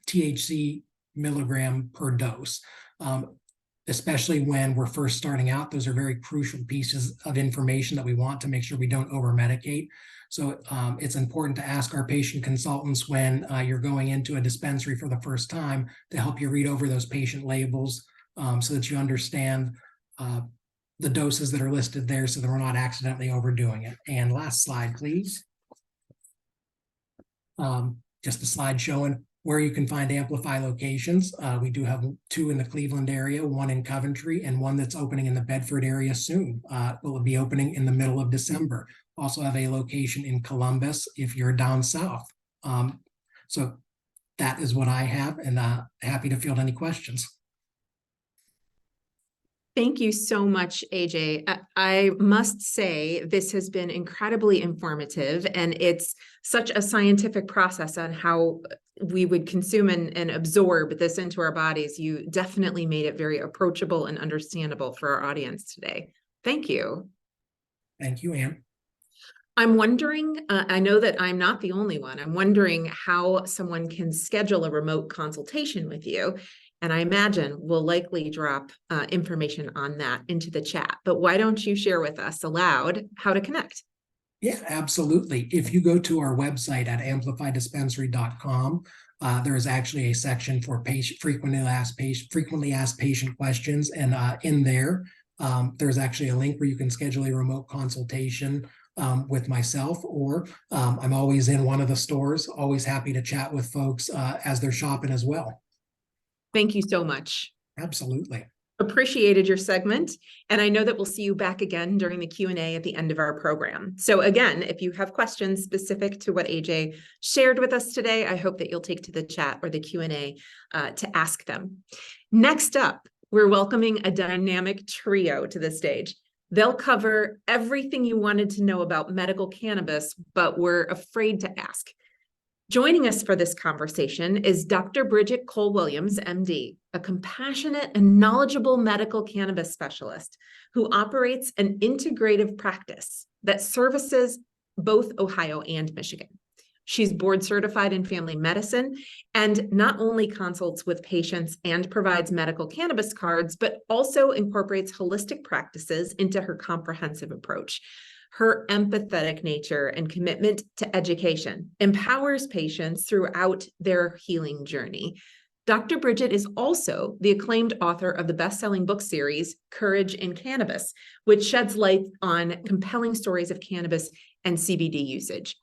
THC milligram per dose. Especially when we're first starting out, those are very crucial pieces of information that we want to make sure we don't over-medicate. So it's important to ask our patient consultants when you're going into a dispensary for the first time to help you read over those patient labels so that you understand the doses that are listed there so that we're not accidentally overdoing it. And last slide, please. Just a slide showing where you can find Amplify locations. We do have 2 in the Cleveland area, 1 in Coventry, and 1 that's opening in the Bedford area soon. Will be opening in the middle of December. Also have a location in Columbus if you're down south. So that is what I have, and happy to field any questions. Thank you so much, AJ. I must say this has been incredibly informative, and it's such a scientific process on how we would consume and absorb this into our bodies. You definitely made it very approachable and understandable for our audience today. Thank you. Thank you, Anne. I'm wondering, I know that I'm not the only one. I'm wondering how someone can schedule a remote consultation with you. And I imagine we'll likely drop information on that into the chat. But why don't you share with us aloud how to connect? Yeah, absolutely. If you go to our website at amplifydispensary.com, there is actually a section for frequently asked patient questions, and in there, there's actually a link where you can schedule a remote consultation with myself, or I'm always in one of the stores, always happy to chat with folks as they're shopping as well. Thank you so much. Absolutely. Appreciated your segment. And I know that we'll see you back again during the Q&A at the end of our program. So again, if you have questions specific to what AJ shared with us today, I hope that you'll take to the chat or the Q&A to ask them. Next up, we're welcoming a dynamic trio to the stage. They'll cover everything you wanted to know about medical cannabis, but were afraid to ask. Joining us for this conversation is Dr. Bridget Cole-Williams, MD, a compassionate and knowledgeable medical cannabis specialist who operates an integrative practice that services both Ohio and Michigan. She's board certified in family medicine and not only consults with patients and provides medical cannabis cards, but also incorporates holistic practices into her comprehensive approach. Her empathetic nature and commitment to education empowers patients throughout their healing journey. Dr. Bridget is also the acclaimed author of the best-selling book series, Courage in Cannabis, which sheds light on compelling stories of cannabis and CBD usage.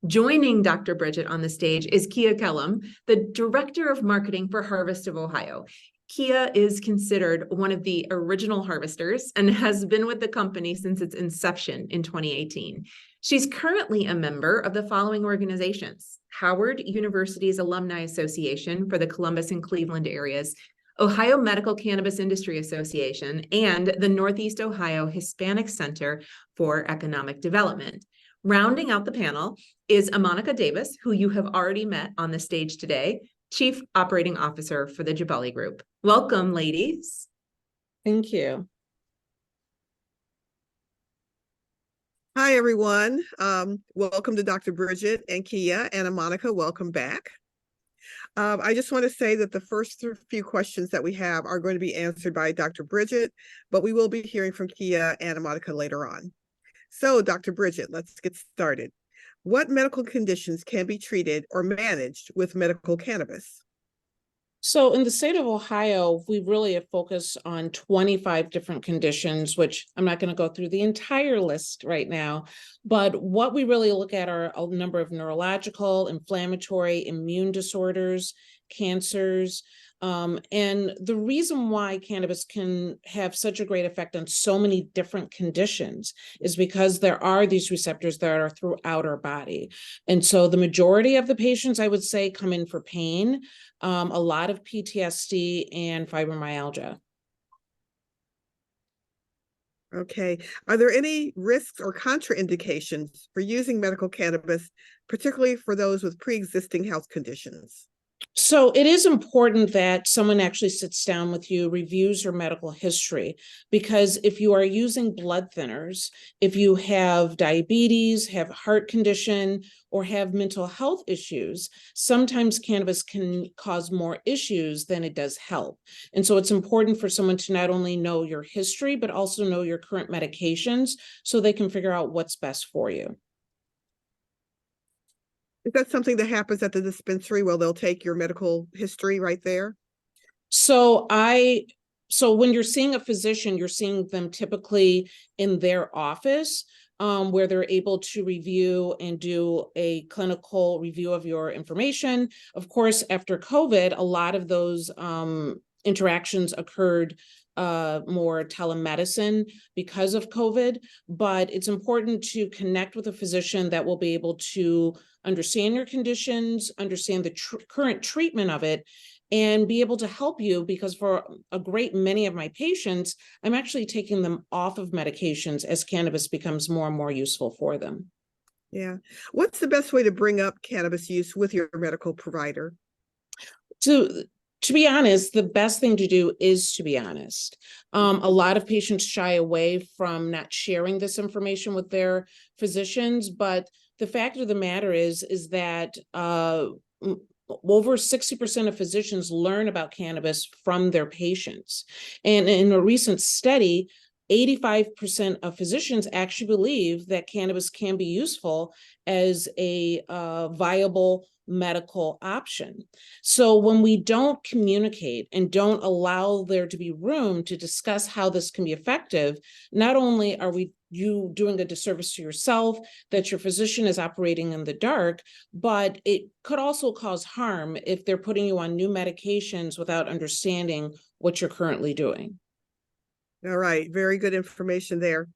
Joining Dr. Bridget on the stage is Kia Kellum, the Director of Marketing for Harvest of Ohio. Kia is considered one of the original harvesters and has been with the company since its inception in 2018. She's currently a member of the following organizations: Howard University's Alumni Association for the Columbus and Cleveland areas, Ohio Medical Cannabis Industry Association, and the Northeast Ohio Hispanic Center for Economic Development. Rounding out the panel is Monica Davis, who you have already met on the stage today, Chief Operating Officer for the Jabali Group. Welcome, ladies. Thank you. Hi, everyone. Welcome to Dr. Bridget and Kia, and Monica, welcome back. I just want to say that the first few questions that we have are going to be answered by Dr. Bridget, but we will be hearing from Kia and Monica later on. So, Dr. Bridget, let's get started. What medical conditions can be treated or managed with medical cannabis? So in the state of Ohio, we really have focused on 25 different conditions, which I'm not going to go through the entire list right now. But what we really look at are a number of neurological, inflammatory, immune disorders, cancers. And the reason why cannabis can have such a great effect on so many different conditions is because there are these receptors that are throughout our body. And so the majority of the patients, I would say, come in for pain, a lot of PTSD and fibromyalgia. Okay. Are there any risks or contraindications for using medical cannabis, particularly for those with pre-existing health conditions? So it is important that someone actually sits down with you, reviews your medical history, because if you are using blood thinners, if you have diabetes, have heart condition, or have mental health issues, sometimes cannabis can cause more issues than it does help. And so it's important for someone to not only know your history, but also know your current medications so they can figure out what's best for you. Is that something that happens at the dispensary where they'll take your medical history right there? So when you're seeing a physician, you're seeing them typically in their office, where they're able to review and do a clinical review of your information. Of course, after COVID, a lot of those interactions occurred more telemedicine because of COVID, but it's important to connect with a physician that will be able to understand your conditions, understand the current treatment of it, and be able to help you, because for a great many of my patients, I'm actually taking them off of medications as cannabis becomes more and more useful for them. Yeah. What's the best way to bring up cannabis use with your medical provider? So To be honest, the best thing to do is to be honest. A lot of patients shy away from not sharing this information with their physicians, but the fact of the matter is that over 60% of physicians learn about cannabis from their patients. And in a recent study, 85% of physicians actually believe that cannabis can be useful as a viable medical option. So when we don't communicate and don't allow there to be room to discuss how this can be effective, not only are you doing a disservice to yourself, that your physician is operating in the dark, but it could also cause harm if they're putting you on new medications without understanding what you're currently doing. All right, very good information there.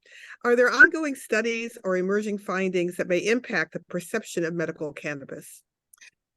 Are there ongoing studies or emerging findings that may impact the perception of medical cannabis?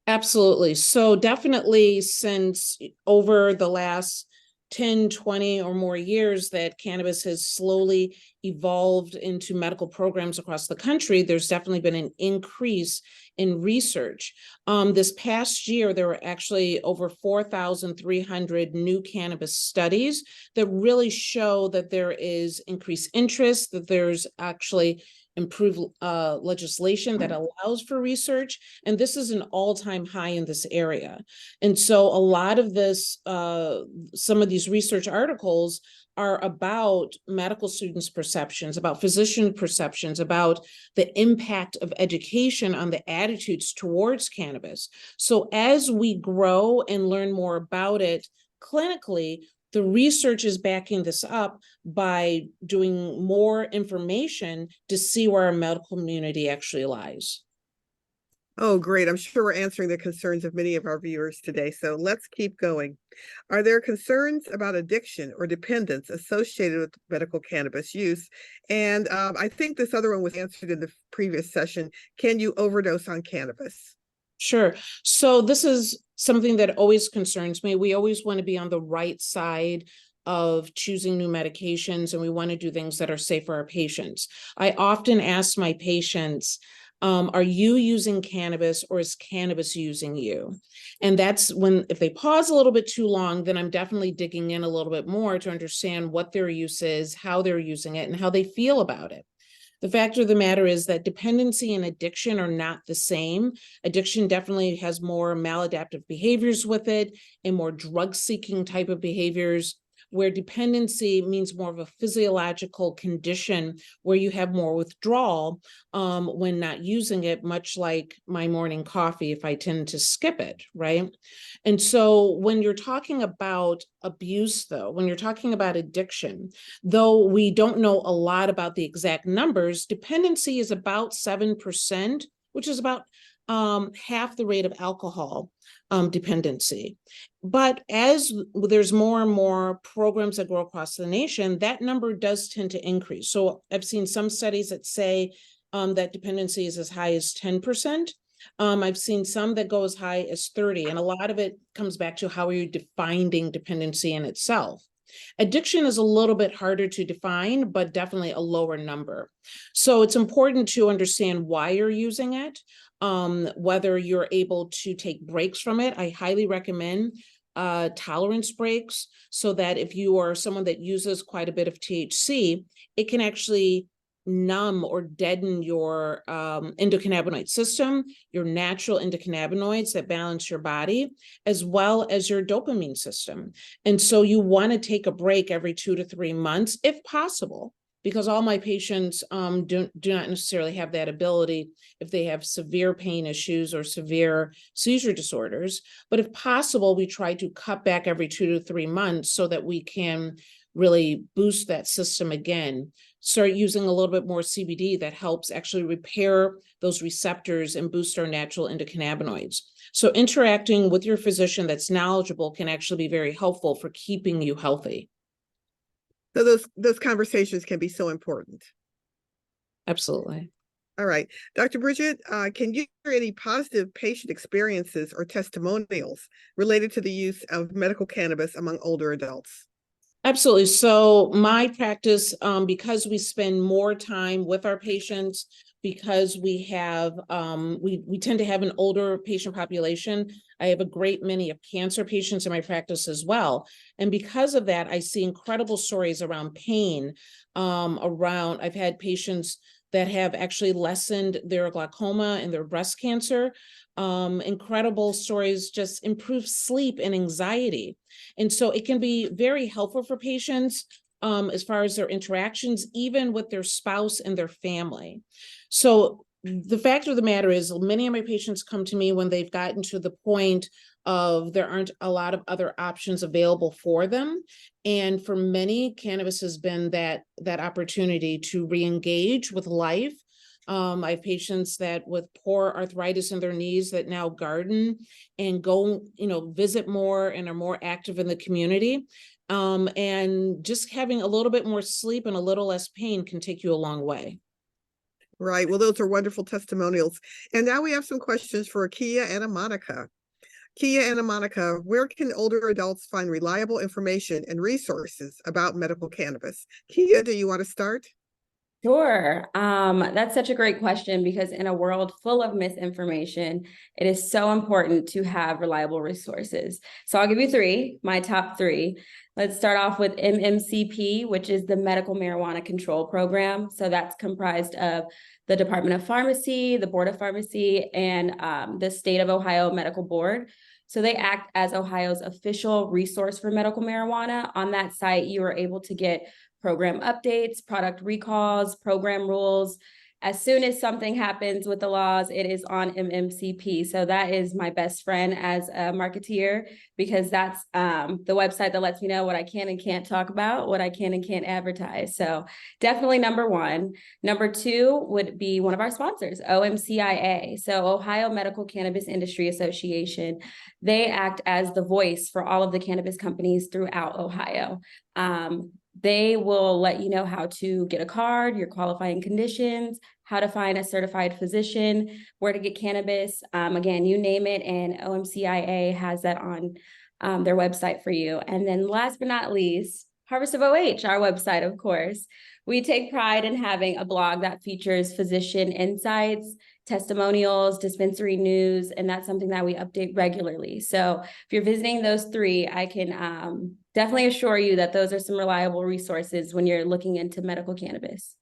Absolutely. So definitely since over the last 10, 20 or more years that cannabis has slowly evolved into medical programs across the country, there's definitely been an increase in research. This past year, there were actually over 4,300 new cannabis studies that really show that there is increased interest, that there's actually improved legislation that allows for research. And this is an all-time high in this area. And so a lot of this, some of these research articles are about medical students' perceptions, about physician perceptions, about the impact of education on the attitudes towards cannabis. So as we grow and learn more about it clinically, the research is backing this up by doing more information to see where our medical community actually lies. Oh, great. I'm sure we're answering the concerns of many of our viewers today. So let's keep going. Are there concerns about addiction or dependence associated with medical cannabis use? And I think this other one was answered in the previous session. Can you overdose on cannabis? Sure. So this is something that always concerns me. We always want to be on the right side of choosing new medications, and we want to do things that are safe for our patients. I often ask my patients, are you using cannabis or is cannabis using you? And that's when, if they pause a little bit too long, then I'm definitely digging in a little bit more to understand what their use is, how they're using it, and how they feel about it. The fact of the matter is that dependency and addiction are not the same. Addiction definitely has more maladaptive behaviors with it and more drug-seeking type of behaviors, where dependency means more of a physiological condition where you have more withdrawal when not using it, much like my morning coffee if I tend to skip it, right? And so when you're talking about abuse, though, when you're talking about addiction, though we don't know a lot about the exact numbers, dependency is about 7%, which is about half the rate of alcohol dependency. But as there's more and more programs that grow across the nation, that number does tend to increase. So I've seen some studies that say that dependency is as high as 10%. I've seen some that go as high as 30%. And a lot of it comes back to how are you defining dependency in itself. Addiction is a little bit harder to define, but definitely a lower number. So it's important to understand why you're using it, whether you're able to take breaks from it. I highly recommend tolerance breaks, so that if you are someone that uses quite a bit of THC, it can actually numb or deaden your endocannabinoid system, your natural endocannabinoids that balance your body, as well as your dopamine system. And so you want to take a break every 2 to 3 months, if possible, because all my patients do not necessarily have that ability if they have severe pain issues or severe seizure disorders. But if possible, we try to cut back every 2 to 3 months so that we can really boost that system again. Start using a little bit more CBD that helps actually repair those receptors and boost our natural endocannabinoids. So interacting with your physician that's knowledgeable can actually be very helpful for keeping you healthy. So those conversations can be so important. Absolutely. All right. Dr. Bridget, can you share any positive patient experiences or testimonials related to the use of medical cannabis among older adults? Absolutely. So my practice, because we spend more time with our patients, because we have, we tend to have an older patient population. I have a great many of cancer patients in my practice as well. And because of that, I see incredible stories around pain, I've had patients that have actually lessened their glaucoma and their breast cancer. Incredible stories, just improve sleep and anxiety. And so it can be very helpful for patients as far as their interactions, even with their spouse and their family. So the fact of the matter is, many of my patients come to me when they've gotten to the point of there aren't a lot of other options available for them. And for many, cannabis has been that opportunity to re-engage with life. I have patients that with poor arthritis in their knees that now garden and go, visit more and are more active in the community. And just having a little bit more sleep and a little less pain can take you a long way. Right. Well, those are wonderful testimonials. And now we have some questions for Kia and Monica. Kia and Monica, where can older adults find reliable information and resources about medical cannabis? Kia, do you want to start? Sure. That's such a great question because in a world full of misinformation, it is so important to have reliable resources. So I'll give you three, my top three. Let's start off with MMCP, which is the Medical Marijuana Control Program. So that's comprised of the Department of Pharmacy, the Board of Pharmacy, and the State of Ohio Medical Board. So they act as Ohio's official resource for medical marijuana. On that site, you are able to get program updates, product recalls, program rules. As soon as something happens with the laws, it is on MMCP. So that is my best friend as a marketeer, because that's the website that lets me know what I can and can't talk about, what I can and can't advertise. So definitely number one. Number two would be one of our sponsors, OMCIA. So Ohio Medical Cannabis Industry Association. They act as the voice for all of the cannabis companies throughout Ohio. They will let you know how to get a card, your qualifying conditions, how to find a certified physician, where to get cannabis. Again, you name it, and OMCIA has that on their website for you. And then last but not least, Harvest of OH, our website, of course. We take pride in having a blog that features physician insights, testimonials, dispensary news, and that's something that we update regularly. So if you're visiting those three, I can definitely assure you that those are some reliable resources when you're looking into medical cannabis.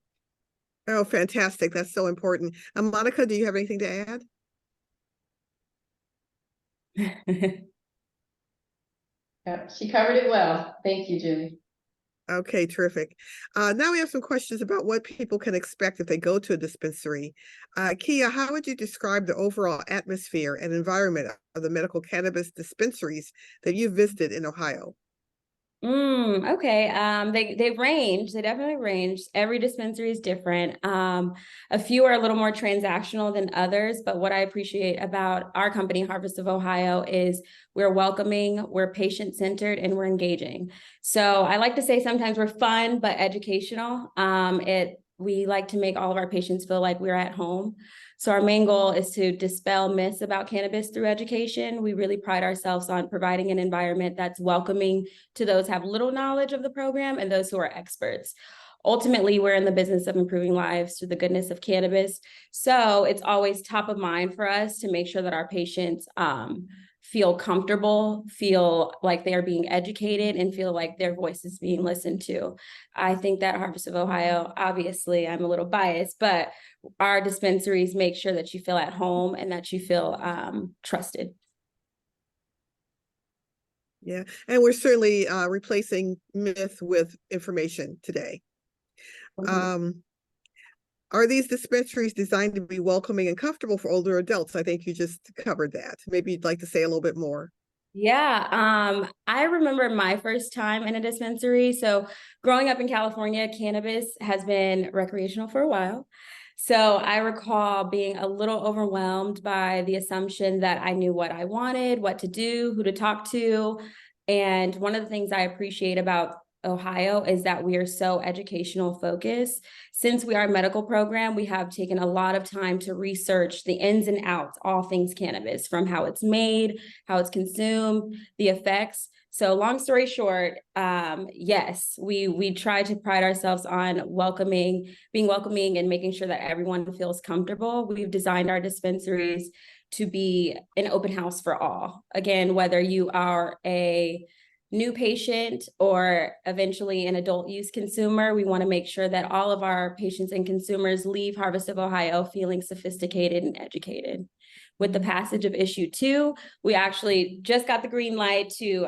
Oh, fantastic. That's so important. Monica, do you have anything to add? She covered it well. Thank you, Julie. Okay, terrific. Now we have some questions about what people can expect if they go to a dispensary. Kia, how would you describe the overall atmosphere and environment of the medical cannabis dispensaries that you've visited in Ohio? Okay. They range. They definitely range. Every dispensary is different. A few are a little more transactional than others, but what I appreciate about our company, Harvest of Ohio, is we're welcoming, we're patient-centered, and we're engaging. So I like to say sometimes we're fun, but educational. We like to make all of our patients feel like we're at home. So our main goal is to dispel myths about cannabis through education. We really pride ourselves on providing an environment that's welcoming to those who have little knowledge of the program and those who are experts. Ultimately, we're in the business of improving lives through the goodness of cannabis. So it's always top of mind for us to make sure that our patients feel comfortable, feel like they are being educated, and feel like their voice is being listened to. I think that Harvest of Ohio, obviously I'm a little biased, but our dispensaries make sure that you feel at home and that you feel trusted. Yeah, and we're certainly replacing myth with information today. Are these dispensaries designed to be welcoming and comfortable for older adults? I think you just covered that. Maybe you'd like to say a little bit more. Yeah, I remember my first time in a dispensary. So growing up in California, cannabis has been recreational for a while. So I recall being a little overwhelmed by the assumption that I knew what I wanted, what to do, who to talk to. And one of the things I appreciate about Ohio is that we are so educational focused. Since we are a medical program, we have taken a lot of time to research the ins and outs, all things cannabis, from how it's made, how it's consumed, the effects. So long story short, yes, we try to pride ourselves on being welcoming and making sure that everyone feels comfortable. We've designed our dispensaries to be an open house for all. Again, whether you are a new patient or eventually an adult use consumer, we want to make sure that all of our patients and consumers leave Harvest of Ohio feeling sophisticated and educated. With the passage of issue 2, we actually just got the green light to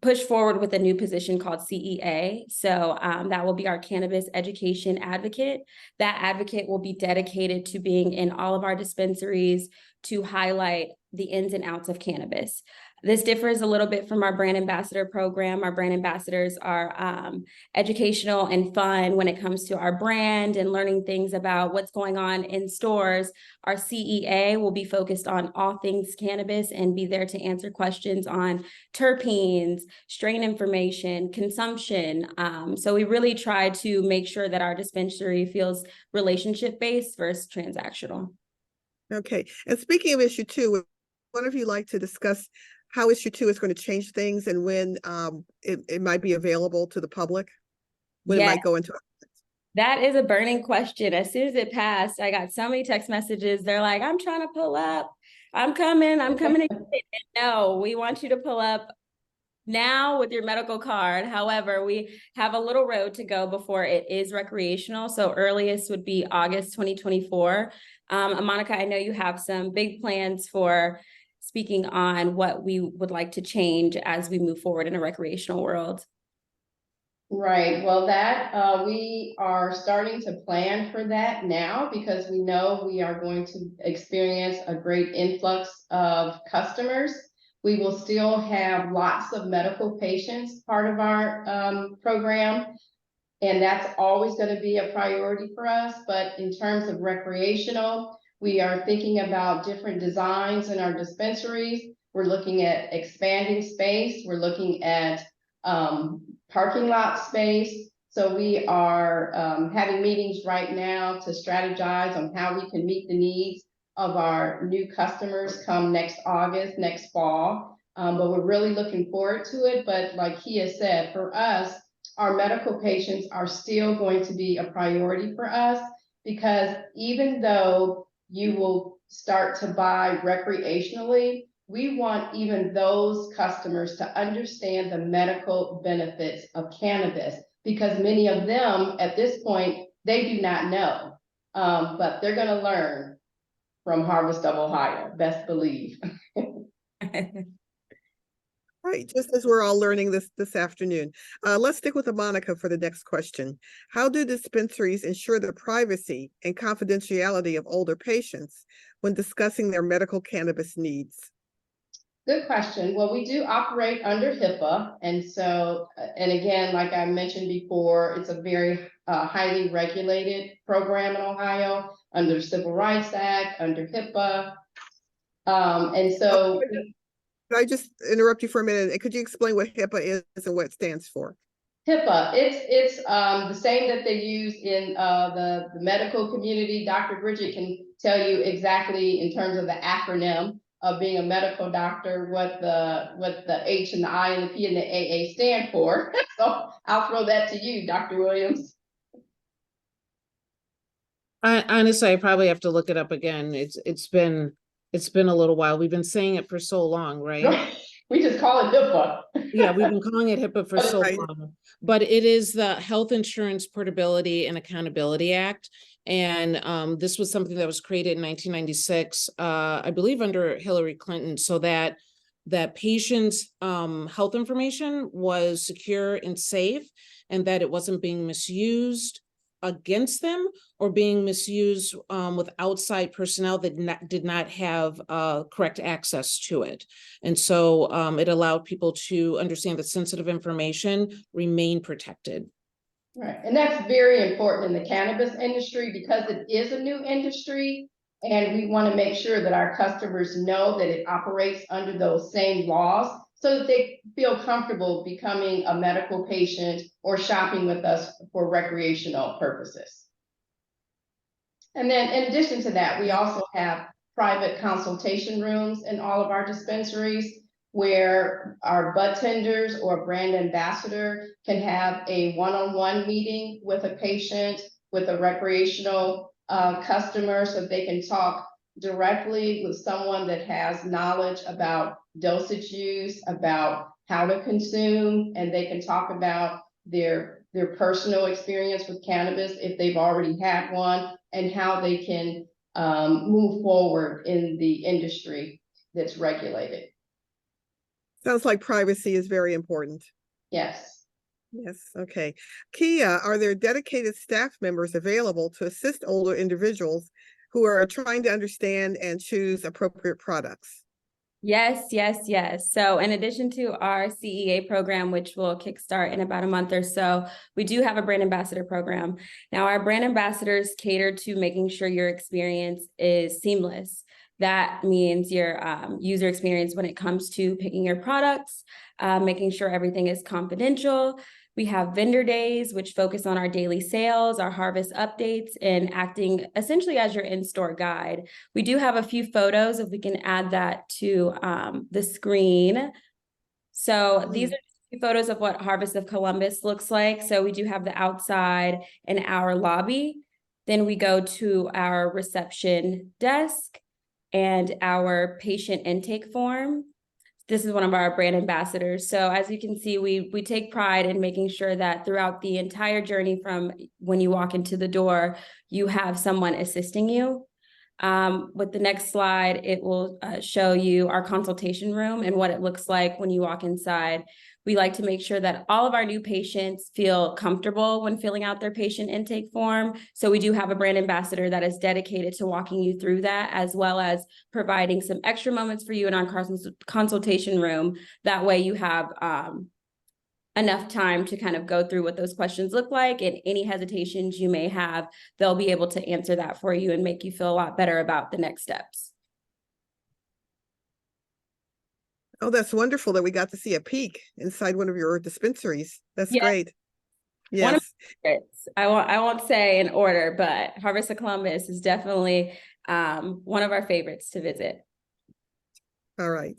push forward with a new position called CEA. So that will be our cannabis education advocate. That advocate will be dedicated to being in all of our dispensaries to highlight the ins and outs of cannabis. This differs a little bit from our brand ambassador program. Our brand ambassadors are educational and fun when it comes to our brand and learning things about what's going on in stores. Our CEA will be focused on all things cannabis and be there to answer questions on terpenes, strain information, consumption. So we really try to make sure that our dispensary feels relationship-based versus transactional. Okay, and speaking of issue 2, would one of you like to discuss how issue 2 is going to change things and when it might be available to the public? When it might go into That is a burning question. As soon as it passed, I got so many text messages. They're like, I'm trying to pull up. I'm coming. No, we want you to pull up now with your medical card. However, we have a little road to go before it is recreational. So earliest would be August 2024. Monica, I know you have some big plans for speaking on what we would like to change as we move forward in a recreational world. Right, well, that we are starting to plan for that now because we know we are going to experience a great influx of customers. We will still have lots of medical patients part of our program, and that's always going to be a priority for us. But in terms of recreational, we are thinking about different designs in our dispensaries. We're looking at expanding space. We're looking at parking lot space. So we are having meetings right now to strategize on how we can meet the needs of our new customers come next August, next fall. But we're really looking forward to it. But like Kia said, for us, our medical patients are still going to be a priority for us, because even though you will start to buy recreationally, we want even those customers to understand the medical benefits of cannabis, because many of them at this point, they do not know, but they're going to learn from Harvest of Ohio, best believe. Right, just as we're all learning this afternoon. Let's stick with Monica for the next question. How do dispensaries ensure the privacy and confidentiality of older patients when discussing their medical cannabis needs? Good question. Well, we do operate under HIPAA. And so, and again, like I mentioned before, it's a very highly regulated program in Ohio under the Civil Rights Act, under HIPAA. And so... Could I just interrupt you for a minute? Could you explain what HIPAA is and what it stands for? HIPAA, it's the same that they use in the medical community. Dr. Bridget can tell you exactly in terms of the acronym of being a medical doctor, what the H and the I and the P and the AA stand for. So I'll throw that to you, Dr. Williams. Honestly, I probably have to look it up again. It's been a little while. We've been saying it for so long, right? We just call it HIPAA. Yeah, we've been calling it HIPAA for so Right. long, but it is the Health Insurance Portability and Accountability Act. And this was something that was created in 1996, I believe under Hillary Clinton, so that patients' health information was secure and safe, and that it wasn't being misused against them or being misused with outside personnel that did not have correct access to it. And so it allowed people to understand that sensitive information remain protected. Right, and that's very important in the cannabis industry because it is a new industry, and we want to make sure that our customers know that it operates under those same laws so that they feel comfortable becoming a medical patient or shopping with us for recreational purposes. And then in addition to that, we also have private consultation rooms in all of our dispensaries. where our bud tenders or brand ambassador can have a one-on-one meeting with a patient, with a recreational customer, so they can talk directly with someone that has knowledge about dosage use, about how to consume, and they can talk about their personal experience with cannabis if they've already had one, and how they can move forward in the industry that's regulated. Sounds like privacy is very important. Yes. Yes, okay. Kia, are there dedicated staff members available to assist older individuals who are trying to understand and choose appropriate products? Yes, yes, yes. So in addition to our CEA program, which will kickstart in about a month or so, we do have a brand ambassador program. Now, our brand ambassadors cater to making sure your experience is seamless. That means your user experience when it comes to picking your products, making sure everything is confidential. We have vendor days, which focus on our daily sales, our harvest updates, and acting essentially as your in-store guide. We do have a few photos, if we can add that to the screen. So these are a few photos of what Harvest of Columbus looks like. So we do have the outside and our lobby. Then we go to our reception desk and our patient intake form. This is one of our brand ambassadors. So as you can see, we take pride in making sure that throughout the entire journey from when you walk into the door, you have someone assisting you. With the next slide, it will show you our consultation room and what it looks like when you walk inside. We like to make sure that all of our new patients feel comfortable when filling out their patient intake form. So we do have a brand ambassador that is dedicated to walking you through that, as well as providing some extra moments for you in our consultation room. That way you have enough time to kind of go through what those questions look like, and any hesitations you may have, they'll be able to answer that for you and make you feel a lot better about the next steps. Oh, that's wonderful that we got to see a peek inside one of your dispensaries. That's great. One of Yes. my favorites. I won't say in order, but Harvest of Columbus is definitely one of our favorites to visit. All right.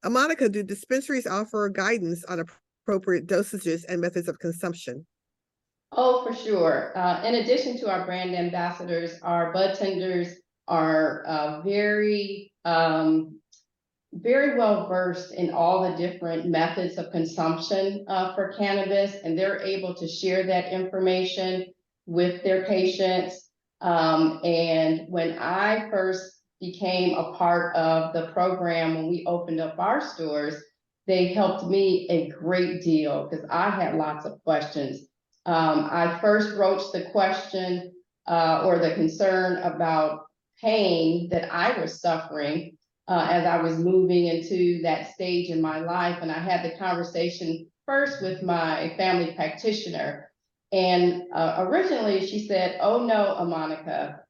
Monica, do dispensaries offer guidance on appropriate dosages and methods of consumption? Oh, for sure. In addition to our brand ambassadors, our bud tenders are very well versed in all the different methods of consumption for cannabis, and they're able to share that information with their patients. And when I first became a part of the program, when we opened up our stores, they helped me a great deal because I had lots of questions. I first broached the question or the concern about pain that I was suffering as I was moving into that stage in my life. And I had the conversation first with my family practitioner. And originally she said, "Oh no, Monica,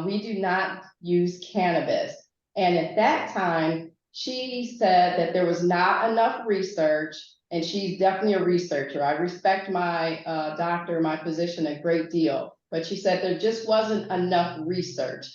we do not use cannabis." And at that time, she said that there was not enough research, and she's definitely a researcher. I respect my doctor, my physician a great deal, but she said there just wasn't enough research.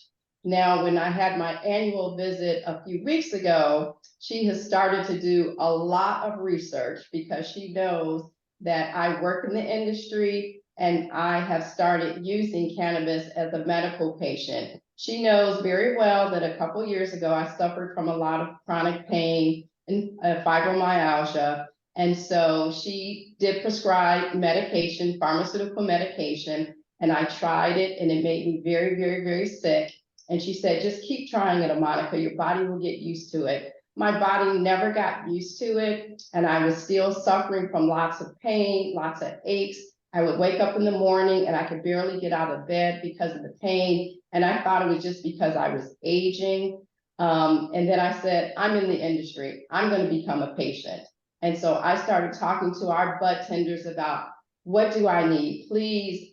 Now, when I had my annual visit a few weeks ago, she has started to do a lot of research because she knows that I work in the industry and I have started using cannabis as a medical patient. She knows very well that a couple years ago, I suffered from a lot of chronic pain and fibromyalgia. And so she did prescribe medication, pharmaceutical medication, and I tried it and it made me very, very, very sick. And she said, "Just keep trying it, Monica, your body will get used to it." My body never got used to it, and I was still suffering from lots of pain, lots of aches. I would wake up in the morning and I could barely get out of bed because of the pain. And I thought it was just because I was aging. And then I said, I'm in the industry. I'm going to become a patient. And so I started talking to our bud tenders about, what do I need? Please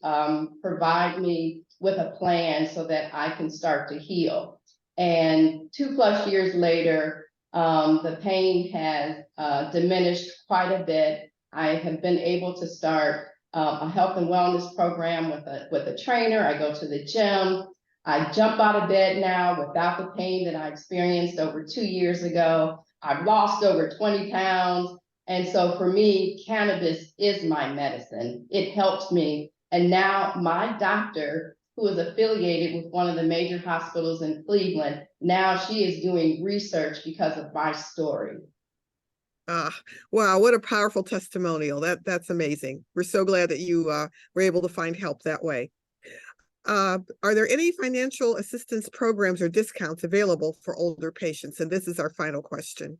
provide me with a plan so that I can start to heal. And 2+ years later, the pain has diminished quite a bit. I have been able to start a health and wellness program with a trainer. I go to the gym. I jump out of bed now without the pain that I experienced over 2 years ago. I've lost over 20 pounds. And so for me, cannabis is my medicine. It helps me. And now my doctor, who is affiliated with one of the major hospitals in Cleveland, now she is doing research because of my story. Wow, what a powerful testimonial. That's amazing. We're so glad that you were able to find help that way. Are there any financial assistance programs or discounts available for older patients? And this is our final question.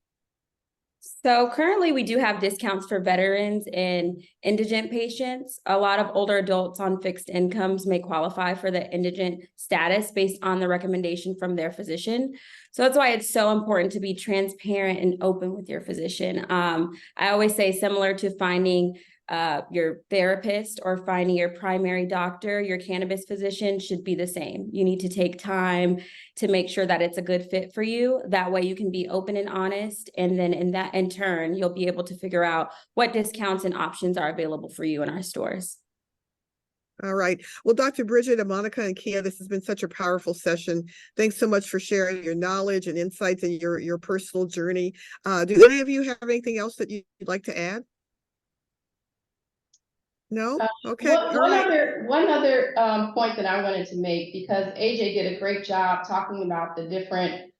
So currently we do have discounts for veterans and indigent patients. A lot of older adults on fixed incomes may qualify for the indigent status based on the recommendation from their physician. So that's why it's so important to be transparent and open with your physician. I always say, similar to finding your therapist or finding your primary doctor, your cannabis physician should be the same. You need to take time to make sure that it's a good fit for you. That way you can be open and honest. And then in turn, you'll be able to figure out what discounts and options are available for you in our stores. All right. Well, Dr. Bridget, Monica, and Kia, this has been such a powerful session. Thanks so much for sharing your knowledge and insights and your personal journey. Do any of you have anything else that you'd like to add? No? Okay. One other point that I wanted to make, because AJ did a great job talking about the different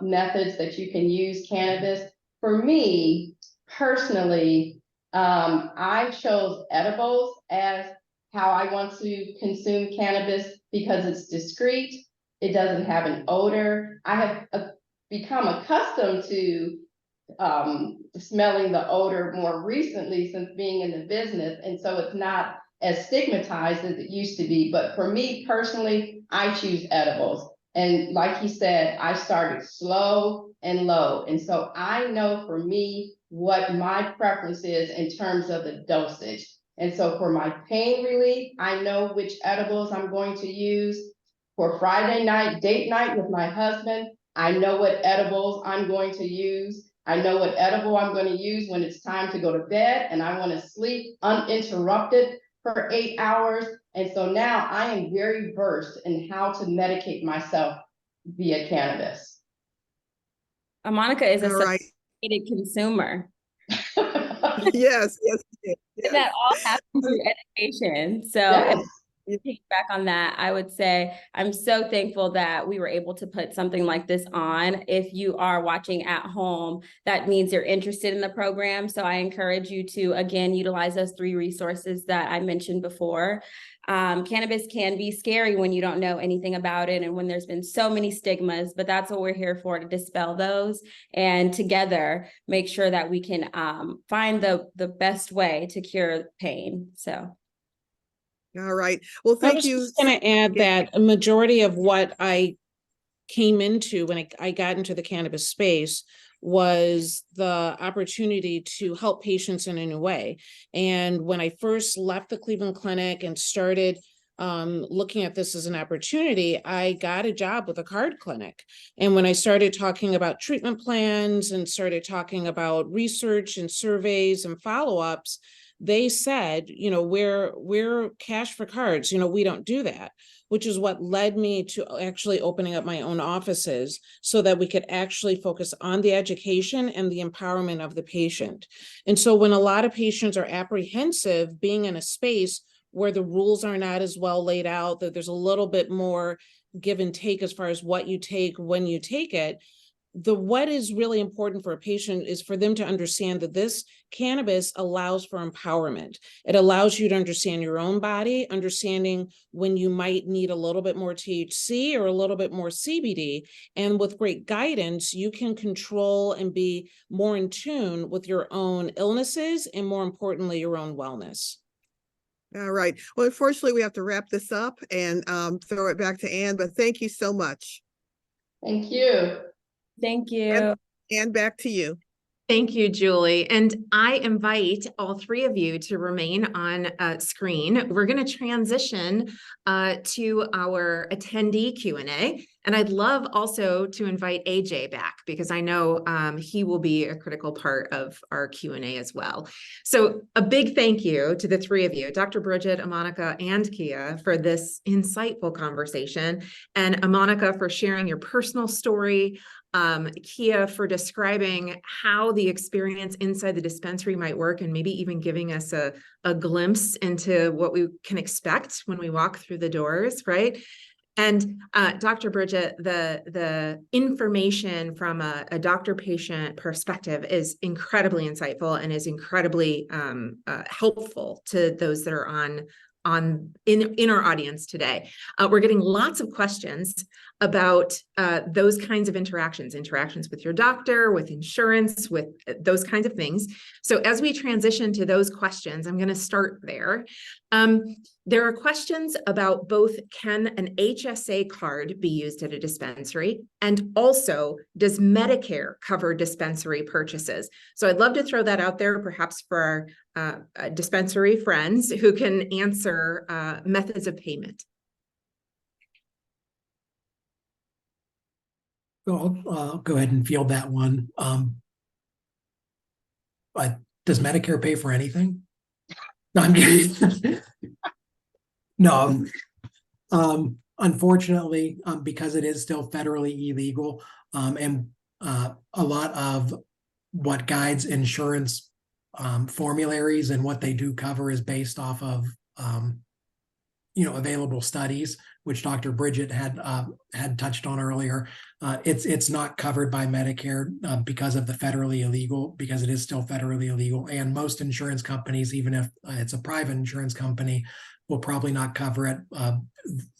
methods that you can use cannabis. For me, personally, I chose edibles as how I want to consume cannabis because it's discreet. It doesn't have an odor. I have become accustomed to smelling the odor more recently since being in the business. And so it's not as stigmatized as it used to be. But for me personally, I choose edibles. And like he said, I started slow and low. And so I know for me what my preference is in terms of the dosage. And so for my pain relief, I know which edibles I'm going to use. For Friday night, date night with my husband, I know what edibles I'm going to use. I know what edible I'm going to use when it's time to go to bed and I want to sleep uninterrupted for 8 hours. And so now I am very versed in how to medicate myself via cannabis. Monica is a right. sophisticated consumer. Yes. That all happens through education. So yes. If you take back on that, I would say I'm so thankful that we were able to put something like this on. If you are watching at home, that means you're interested in the program. So I encourage you to, again, utilize those 3 resources that I mentioned before. Cannabis can be scary when you don't know anything about it and when there's been so many stigmas, but that's what we're here for, to dispel those and together make sure that we can find the best way to cure pain. So. All right. Well, thank you. I was just going to add that a majority of what I came into when I got into the cannabis space was the opportunity to help patients in a new way. And when I first left the Cleveland Clinic and started looking at this as an opportunity, I got a job with a card clinic. And when I started talking about treatment plans and started talking about research and surveys and follow-ups, they said, you know, we're cash for cards, you know, we don't do that, which is what led me to actually opening up my own offices so that we could actually focus on the education and the empowerment of the patient. And so when a lot of patients are apprehensive being in a space where the rules are not as well laid out, that there's a little bit more give and take as far as what you take when you take it, what is really important for a patient is for them to understand that this cannabis allows for empowerment. It allows you to understand your own body, understanding when you might need a little bit more THC or a little bit more CBD. And with great guidance, you can control and be more in tune with your own illnesses and, more importantly, your own wellness. All right. Well, unfortunately, we have to wrap this up and throw it back to Ann, but thank you so much. Thank you. Thank you. And back to you. Thank you, Julie. And I invite all 3 of you to remain on screen. We're going to transition to our attendee Q&A. And I'd love also to invite AJ back because I know he will be a critical part of our Q&A as well. So a big thank you to the 3 of you, Dr. Bridget, Monica, and Kia, for this insightful conversation. And Monica, for sharing your personal story, Kia, for describing how the experience inside the dispensary might work, and maybe even giving us a glimpse into what we can expect when we walk through the doors, right? And Dr. Bridget, the information from a doctor-patient perspective is incredibly insightful and is incredibly helpful to those that are in our audience today. We're getting lots of questions about those kinds of interactions with your doctor, with insurance, with those kinds of things. So as we transition to those questions, I'm going to start there. There are questions about both, can an HSA card be used at a dispensary? And also, does Medicare cover dispensary purchases? So I'd love to throw that out there, perhaps for our dispensary friends who can answer methods of payment. So I'll go ahead and field that one. But does Medicare pay for anything? No, I'm kidding. No, unfortunately, because it is still federally illegal, and a lot of what guides insurance formularies and what they do cover is based off of available studies, which Dr. Bridget had touched on earlier. It's not covered by Medicare because of the federally illegal, because it is still federally illegal. And most insurance companies, even if it's a private insurance company, will probably not cover it.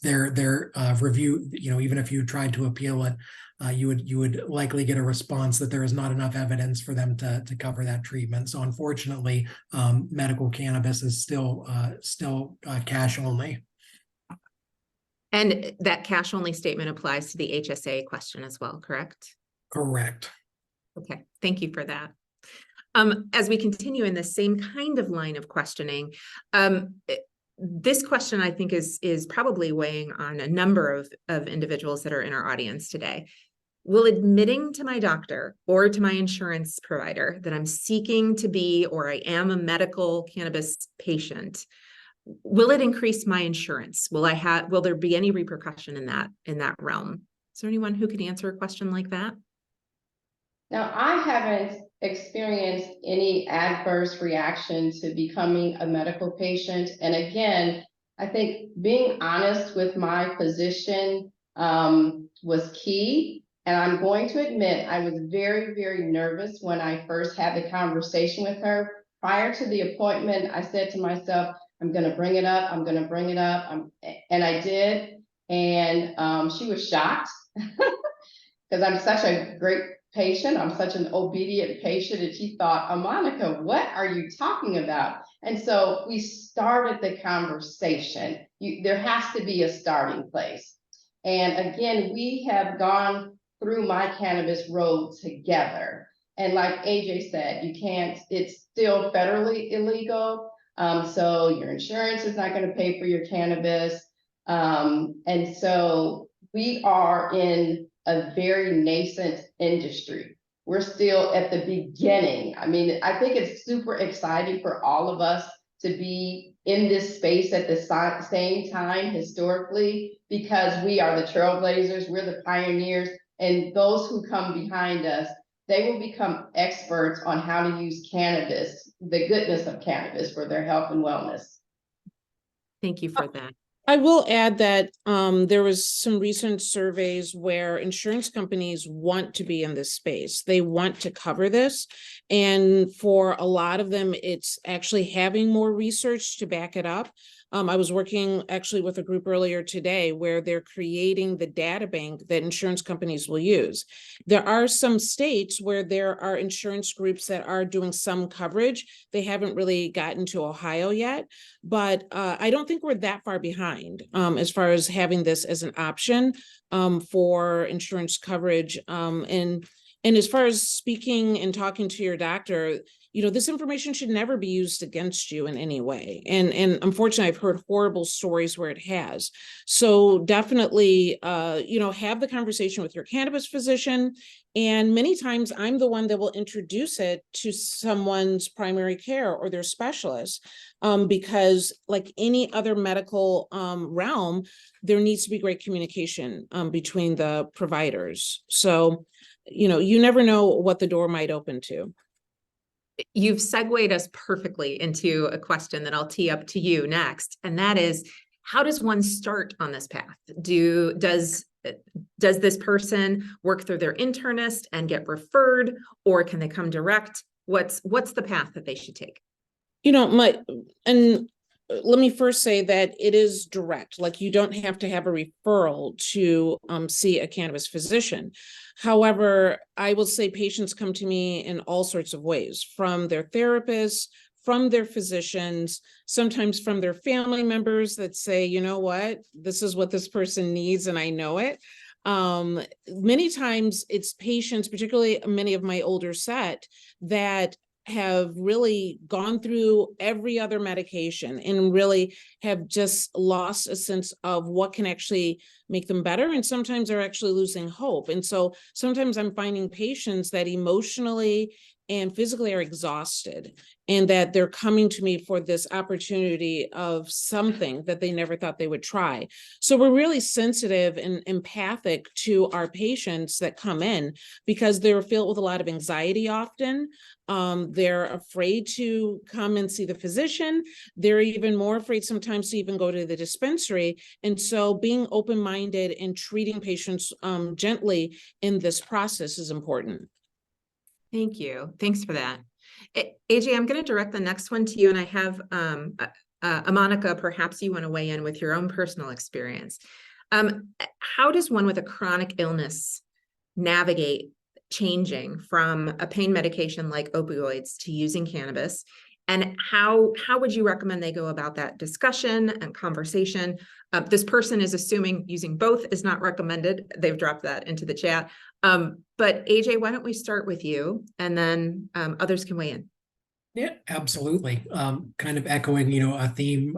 Their review, even if you tried to appeal it, you would likely get a response that there is not enough evidence for them to cover that treatment. So unfortunately, medical cannabis is still cash only. And that cash only statement applies to the HSA question as well, correct? Correct. Okay, thank you for that. As we continue in the same kind of line of questioning, this question I think is probably weighing on a number of individuals that are in our audience today. Will admitting to my doctor or to my insurance provider that I'm seeking to be, or I am a medical cannabis patient, will it increase my insurance? Will there be any repercussion in that realm? Is there anyone who could answer a question like that? Now, I haven't experienced any adverse reaction to becoming a medical patient. And again, I think being honest with my physician was key. And I'm going to admit, I was very, very nervous when I first had the conversation with her. Prior to the appointment, I said to myself, I'm going to bring it up. I'm going to bring it up. And I did. And she was shocked because I'm such a great patient. I'm such an obedient patient. And she thought, oh, Monica, what are you talking about? And so we started the conversation. There has to be a starting place. And again, we have gone through my cannabis road together. And like AJ said, it's still federally illegal. So your insurance is not going to pay for your cannabis. And so we are in a very nascent industry. We're still at the beginning. I mean, I think it's super exciting for all of us to be in this space at the same time historically, because we are the trailblazers, we're the pioneers, and those who come behind us, they will become experts on how to use cannabis, the goodness of cannabis, for their health and wellness. Thank you for that. I will add that there was some recent surveys where insurance companies want to be in this space. They want to cover this. And for a lot of them, it's actually having more research to back it up. I was working actually with a group earlier today where they're creating the data bank that insurance companies will use. There are some states where there are insurance groups that are doing some coverage. They haven't really gotten to Ohio yet, but I don't think we're that far behind as far as having this as an option for insurance coverage. And as far as speaking and talking to your doctor, this information should never be used against you in any way. And unfortunately, I've heard horrible stories where it has. So definitely, have the conversation with your cannabis physician. And many times I'm the one that will introduce it to someone's primary care or their specialist, because like any other medical realm, there needs to be great communication between the providers. So you never know what the door might open to. You've segued us perfectly into a question that I'll tee up to you next, and that is, how does one start on this path? Does this person work through their internist and get referred, or can they come direct? What's the path that they should take? Let me first say that it is direct. Like, you don't have to have a referral to see a cannabis physician. However, I will say patients come to me in all sorts of ways, from their therapists, from their physicians, sometimes from their family members that say, you know what, this is what this person needs and I know it. Many times it's patients, particularly many of my older set, that have really gone through every other medication and really have just lost a sense of what can actually make them better. And sometimes they're actually losing hope. And so sometimes I'm finding patients that emotionally and physically are exhausted, and that they're coming to me for this opportunity of something that they never thought they would try. So we're really sensitive and empathic to our patients that come in, because they're filled with a lot of anxiety often. They're afraid to come and see the physician. They're even more afraid sometimes to even go to the dispensary. And so being open-minded and treating patients gently in this process is important. Thank you. Thanks for that. AJ, I'm going to direct the next one to you, and I have Monica, perhaps you want to weigh in with your own personal experience. How does one with a chronic illness navigate changing from a pain medication like opioids to using cannabis? And how would you recommend they go about that discussion and conversation? This person is assuming using both is not recommended. They've dropped that into the chat. But AJ, why don't we start with you, and then others can weigh in. Yeah, absolutely. Kind of echoing, a theme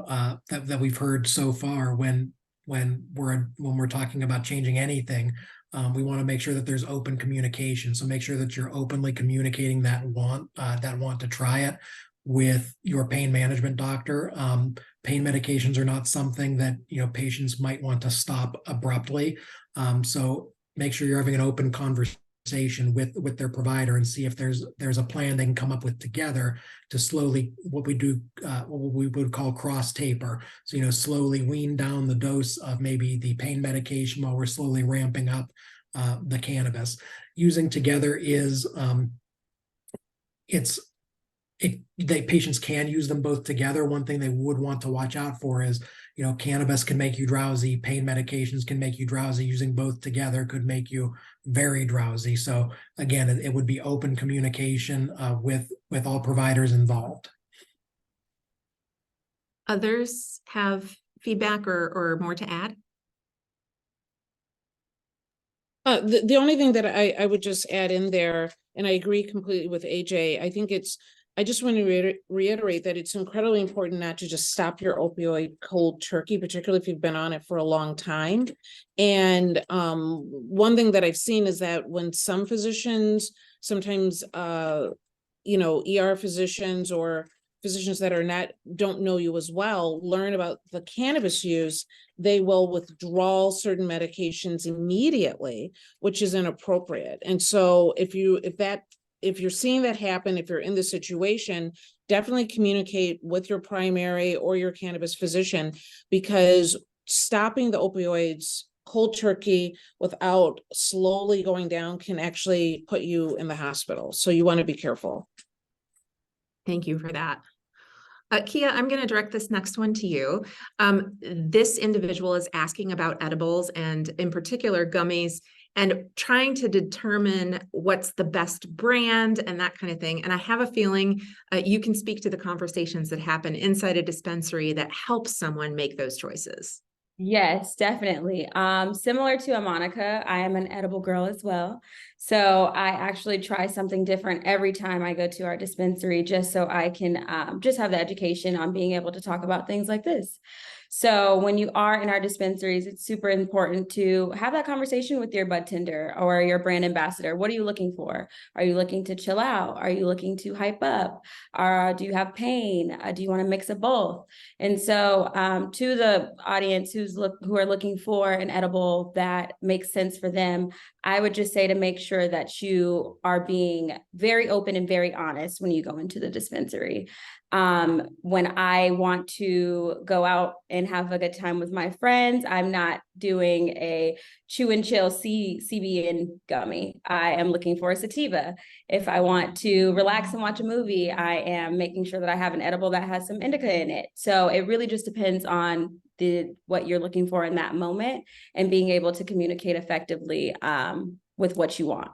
that we've heard so far when we're talking about changing anything. We want to make sure that there's open communication. So make sure that you're openly communicating that want to try it with your pain management doctor. Pain medications are not something that patients might want to stop abruptly. So make sure you're having an open conversation with their provider, and see if there's a plan they can come up with together to slowly, what we would call cross taper. So slowly wean down the dose of maybe the pain medication while we're slowly ramping up the cannabis. Using together is patients can use them both together. One thing they would want to watch out for is, cannabis can make you drowsy, pain medications can make you drowsy. Using both together could make you very drowsy. So again, it would be open communication with all providers involved. Others have feedback or more to add? The only thing that I would just add in there, and I agree completely with AJ, I just want to reiterate that it's incredibly important not to just stop your opioid cold turkey, particularly if you've been on it for a long time. And one thing that I've seen is that when some physicians, sometimes, ER physicians or physicians that don't know you as well, learn about the cannabis use, they will withdraw certain medications immediately, which is inappropriate. And so if you're seeing that happen, if you're in this situation, definitely communicate with your primary or your cannabis physician, because stopping the opioids cold turkey without slowly going down can actually put you in the hospital. So you want to be careful. Thank you for that. Kia, I'm going to direct this next one to you. This individual is asking about edibles, and in particular gummies, and trying to determine what's the best brand and that kind of thing. And I have a feeling you can speak to the conversations that happen inside a dispensary that helps someone make those choices. Yes, definitely. Similar to Monica, I am an edible girl as well. So I actually try something different every time I go to our dispensary, just so I can just have the education on being able to talk about things like this. So when you are in our dispensaries, it's super important to have that conversation with your bud tender or your brand ambassador. What are you looking for? Are you looking to chill out? Are you looking to hype up? Do you have pain? Do you want to mix of both? And so to the audience who are looking for an edible that makes sense for them, I would just say to make sure that you are being very open and very honest when you go into the dispensary. When I want to go out and have a good time with my friends, I'm not doing a chew and chill CBN gummy. I am looking for a sativa. If I want to relax and watch a movie, I am making sure that I have an edible that has some indica in it. So it really just depends on what you're looking for in that moment and being able to communicate effectively with what you want.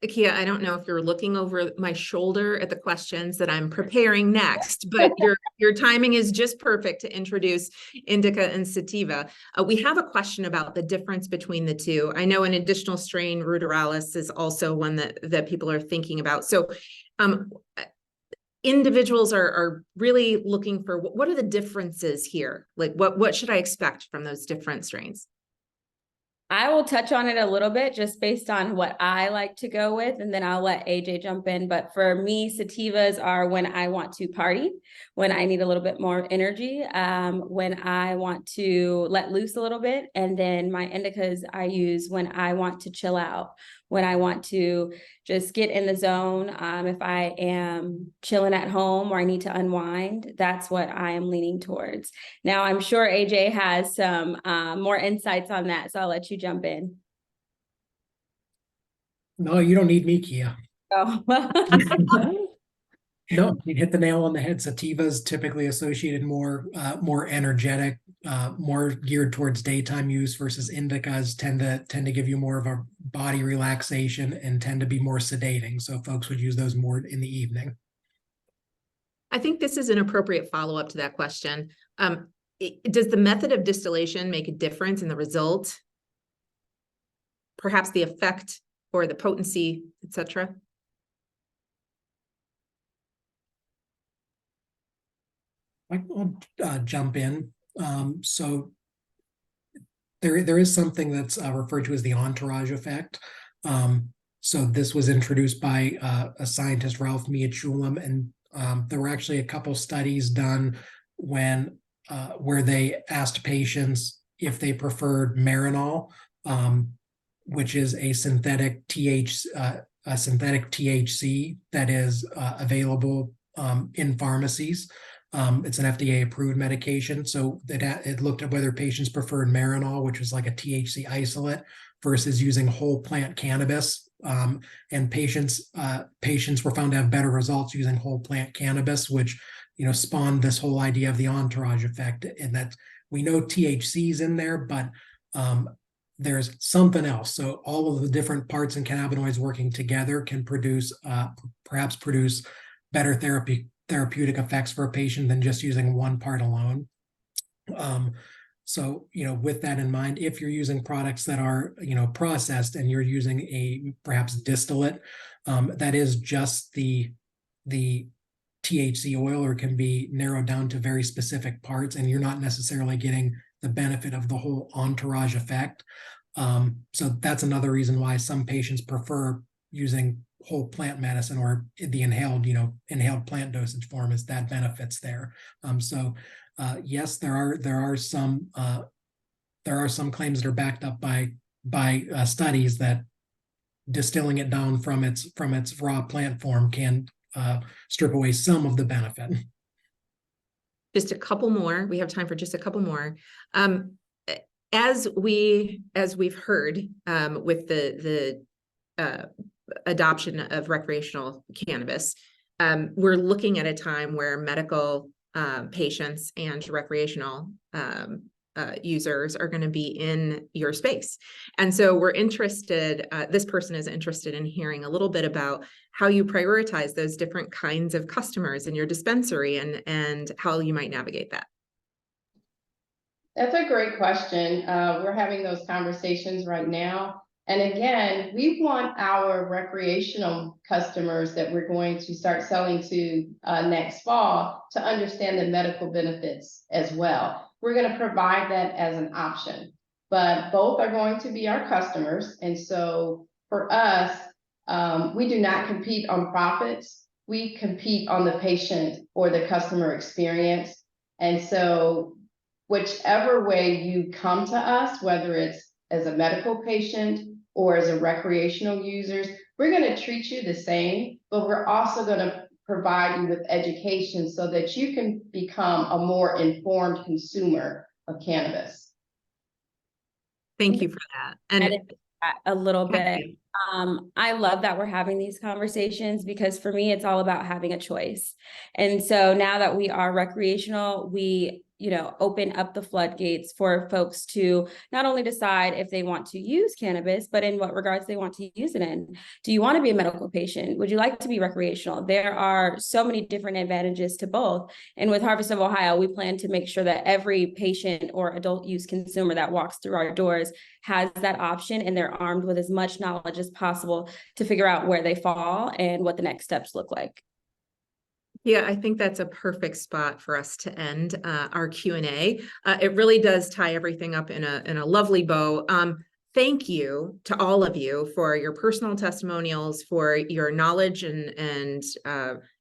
Akia, I don't know if you're looking over my shoulder at the questions that I'm preparing next, but your timing is just perfect to introduce indica and sativa. We have a question about the difference between the two. I know an additional strain, ruderalis, is also one that people are thinking about. So individuals are really looking for what are the differences here? Like what should I expect from those different strains? I will touch on it a little bit just based on what I like to go with, and then I'll let AJ jump in. But for me, sativas are when I want to party, when I need a little bit more energy, when I want to let loose a little bit. And then my indicas I use when I want to chill out, when I want to just get in the zone. If I am chilling at home or I need to unwind, that's what I am leaning towards. Now, I'm sure AJ has some more insights on that, so I'll let you jump in. No, you don't need me, Kia. Oh. No, you hit the nail on the head. Sativas typically associated more energetic, more geared towards daytime use, versus indicas tend to give you more of a body relaxation and tend to be more sedating. So folks would use those more in the evening. I think this is an appropriate follow-up to that question. Does the method of distillation make a difference in the result? Perhaps the effect or the potency, etc.? I'll jump in. So there is something that's referred to as the entourage effect. So this was introduced by a scientist, Ralph Miachulam, and there were actually a couple studies done where they asked patients if they preferred Marinol, which is a synthetic THC that is available in pharmacies. It's an FDA-approved medication, so it looked at whether patients preferred Marinol, which was like a THC isolate, versus using whole plant cannabis. And patients were found to have better results using whole plant cannabis, which spawned this whole idea of the entourage effect, and that we know THC's in there, but there's something else. So all of the different parts and cannabinoids working together can perhaps produce better therapeutic effects for a patient than just using one part alone. So, with that in mind, if you're using products that are, processed and you're using a perhaps distillate, that is just the THC oil, or can be narrowed down to very specific parts, and you're not necessarily getting the benefit of the whole entourage effect. So that's another reason why some patients prefer using whole plant medicine, or the inhaled plant dosage form, is that benefits there. So yes, there are some claims that are backed up by studies that distilling it down from its raw plant form can strip away some of the benefit. Just a couple more. We have time for just a couple more. As we've heard with the adoption of recreational cannabis, we're looking at a time where medical patients and recreational users are going to be in your space. And so we're interested, this person is interested in hearing a little bit about how you prioritize those different kinds of customers in your dispensary, and how you might navigate that. That's a great question. We're having those conversations right now. And again, we want our recreational customers that we're going to start selling to next fall to understand the medical benefits as well. We're going to provide that as an option, but both are going to be our customers. And so for us, we do not compete on profits. We compete on the patient or the customer experience. And so whichever way you come to us, whether it's as a medical patient or as a recreational users, we're going to treat you the same, but we're also going to provide you with education so that you can become a more informed consumer of cannabis. Thank you for that. And A little bit. Kathy. I love that we're having these conversations because for me, it's all about having a choice. And so now that we are recreational, we open up the floodgates for folks to not only decide if they want to use cannabis, but in what regards they want to use it in. Do you want to be a medical patient? Would you like to be recreational? There are so many different advantages to both. And with Harvest of Ohio, we plan to make sure that every patient or adult use consumer that walks through our doors has that option, and they're armed with as much knowledge as possible to figure out where they fall and what the next steps look like. Yeah, I think that's a perfect spot for us to end our Q&A. It really does tie everything up in a lovely bow. Thank you to all of you for your personal testimonials, for your knowledge and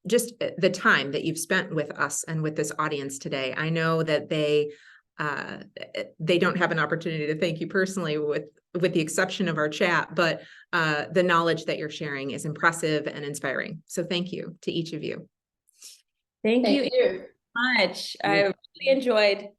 just the time that you've spent with us and with this audience today. I know that they don't have an opportunity to thank you personally with the exception of our chat, but the knowledge that you're sharing is impressive and inspiring. So thank you to each of you. Thank you much. I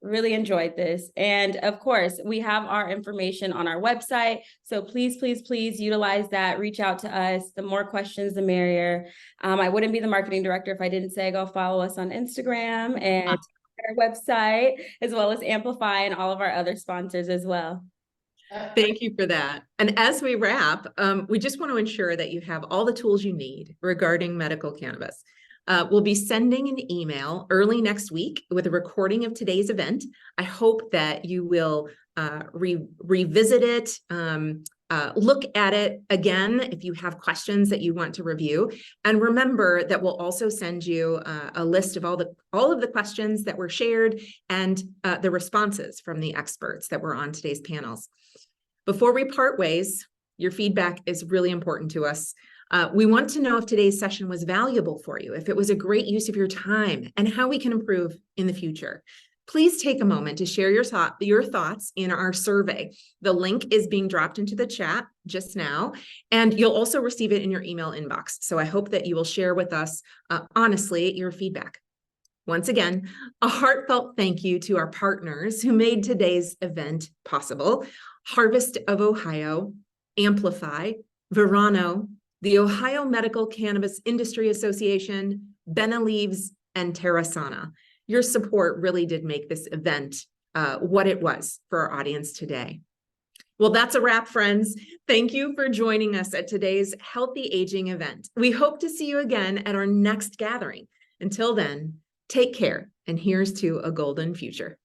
really enjoyed this. And of course, we have our information on our website. So please, please, please utilize that. Reach out to us. The more questions, the merrier. I wouldn't be the marketing director if I didn't say go follow us on Instagram and our website, as well as Amplify and all of our other sponsors as well. Thank you for that. And as we wrap, we just want to ensure that you have all the tools you need regarding medical cannabis. We'll be sending an email early next week with a recording of today's event. I hope that you will revisit it, look at it again if you have questions that you want to review. And remember that we'll also send you a list of all of the questions that were shared and the responses from the experts that were on today's panels. Before we part ways, your feedback is really important to us. We want to know if today's session was valuable for you, if it was a great use of your time, and how we can improve in the future. Please take a moment to share your thoughts in our survey. The link is being dropped into the chat just now, and you'll also receive it in your email inbox. So I hope that you will share with us, honestly, your feedback. Once again, a heartfelt thank you to our partners who made today's event possible: Harvest of Ohio, Amplify, Verano, the Ohio Medical Cannabis Industry Association, Benaleaves, and Terrasana. Your support really did make this event what it was for our audience today. Well, that's a wrap, friends. Thank you for joining us at today's Healthy Aging event. We hope to see you again at our next gathering. Until then, take care, and here's to a golden future.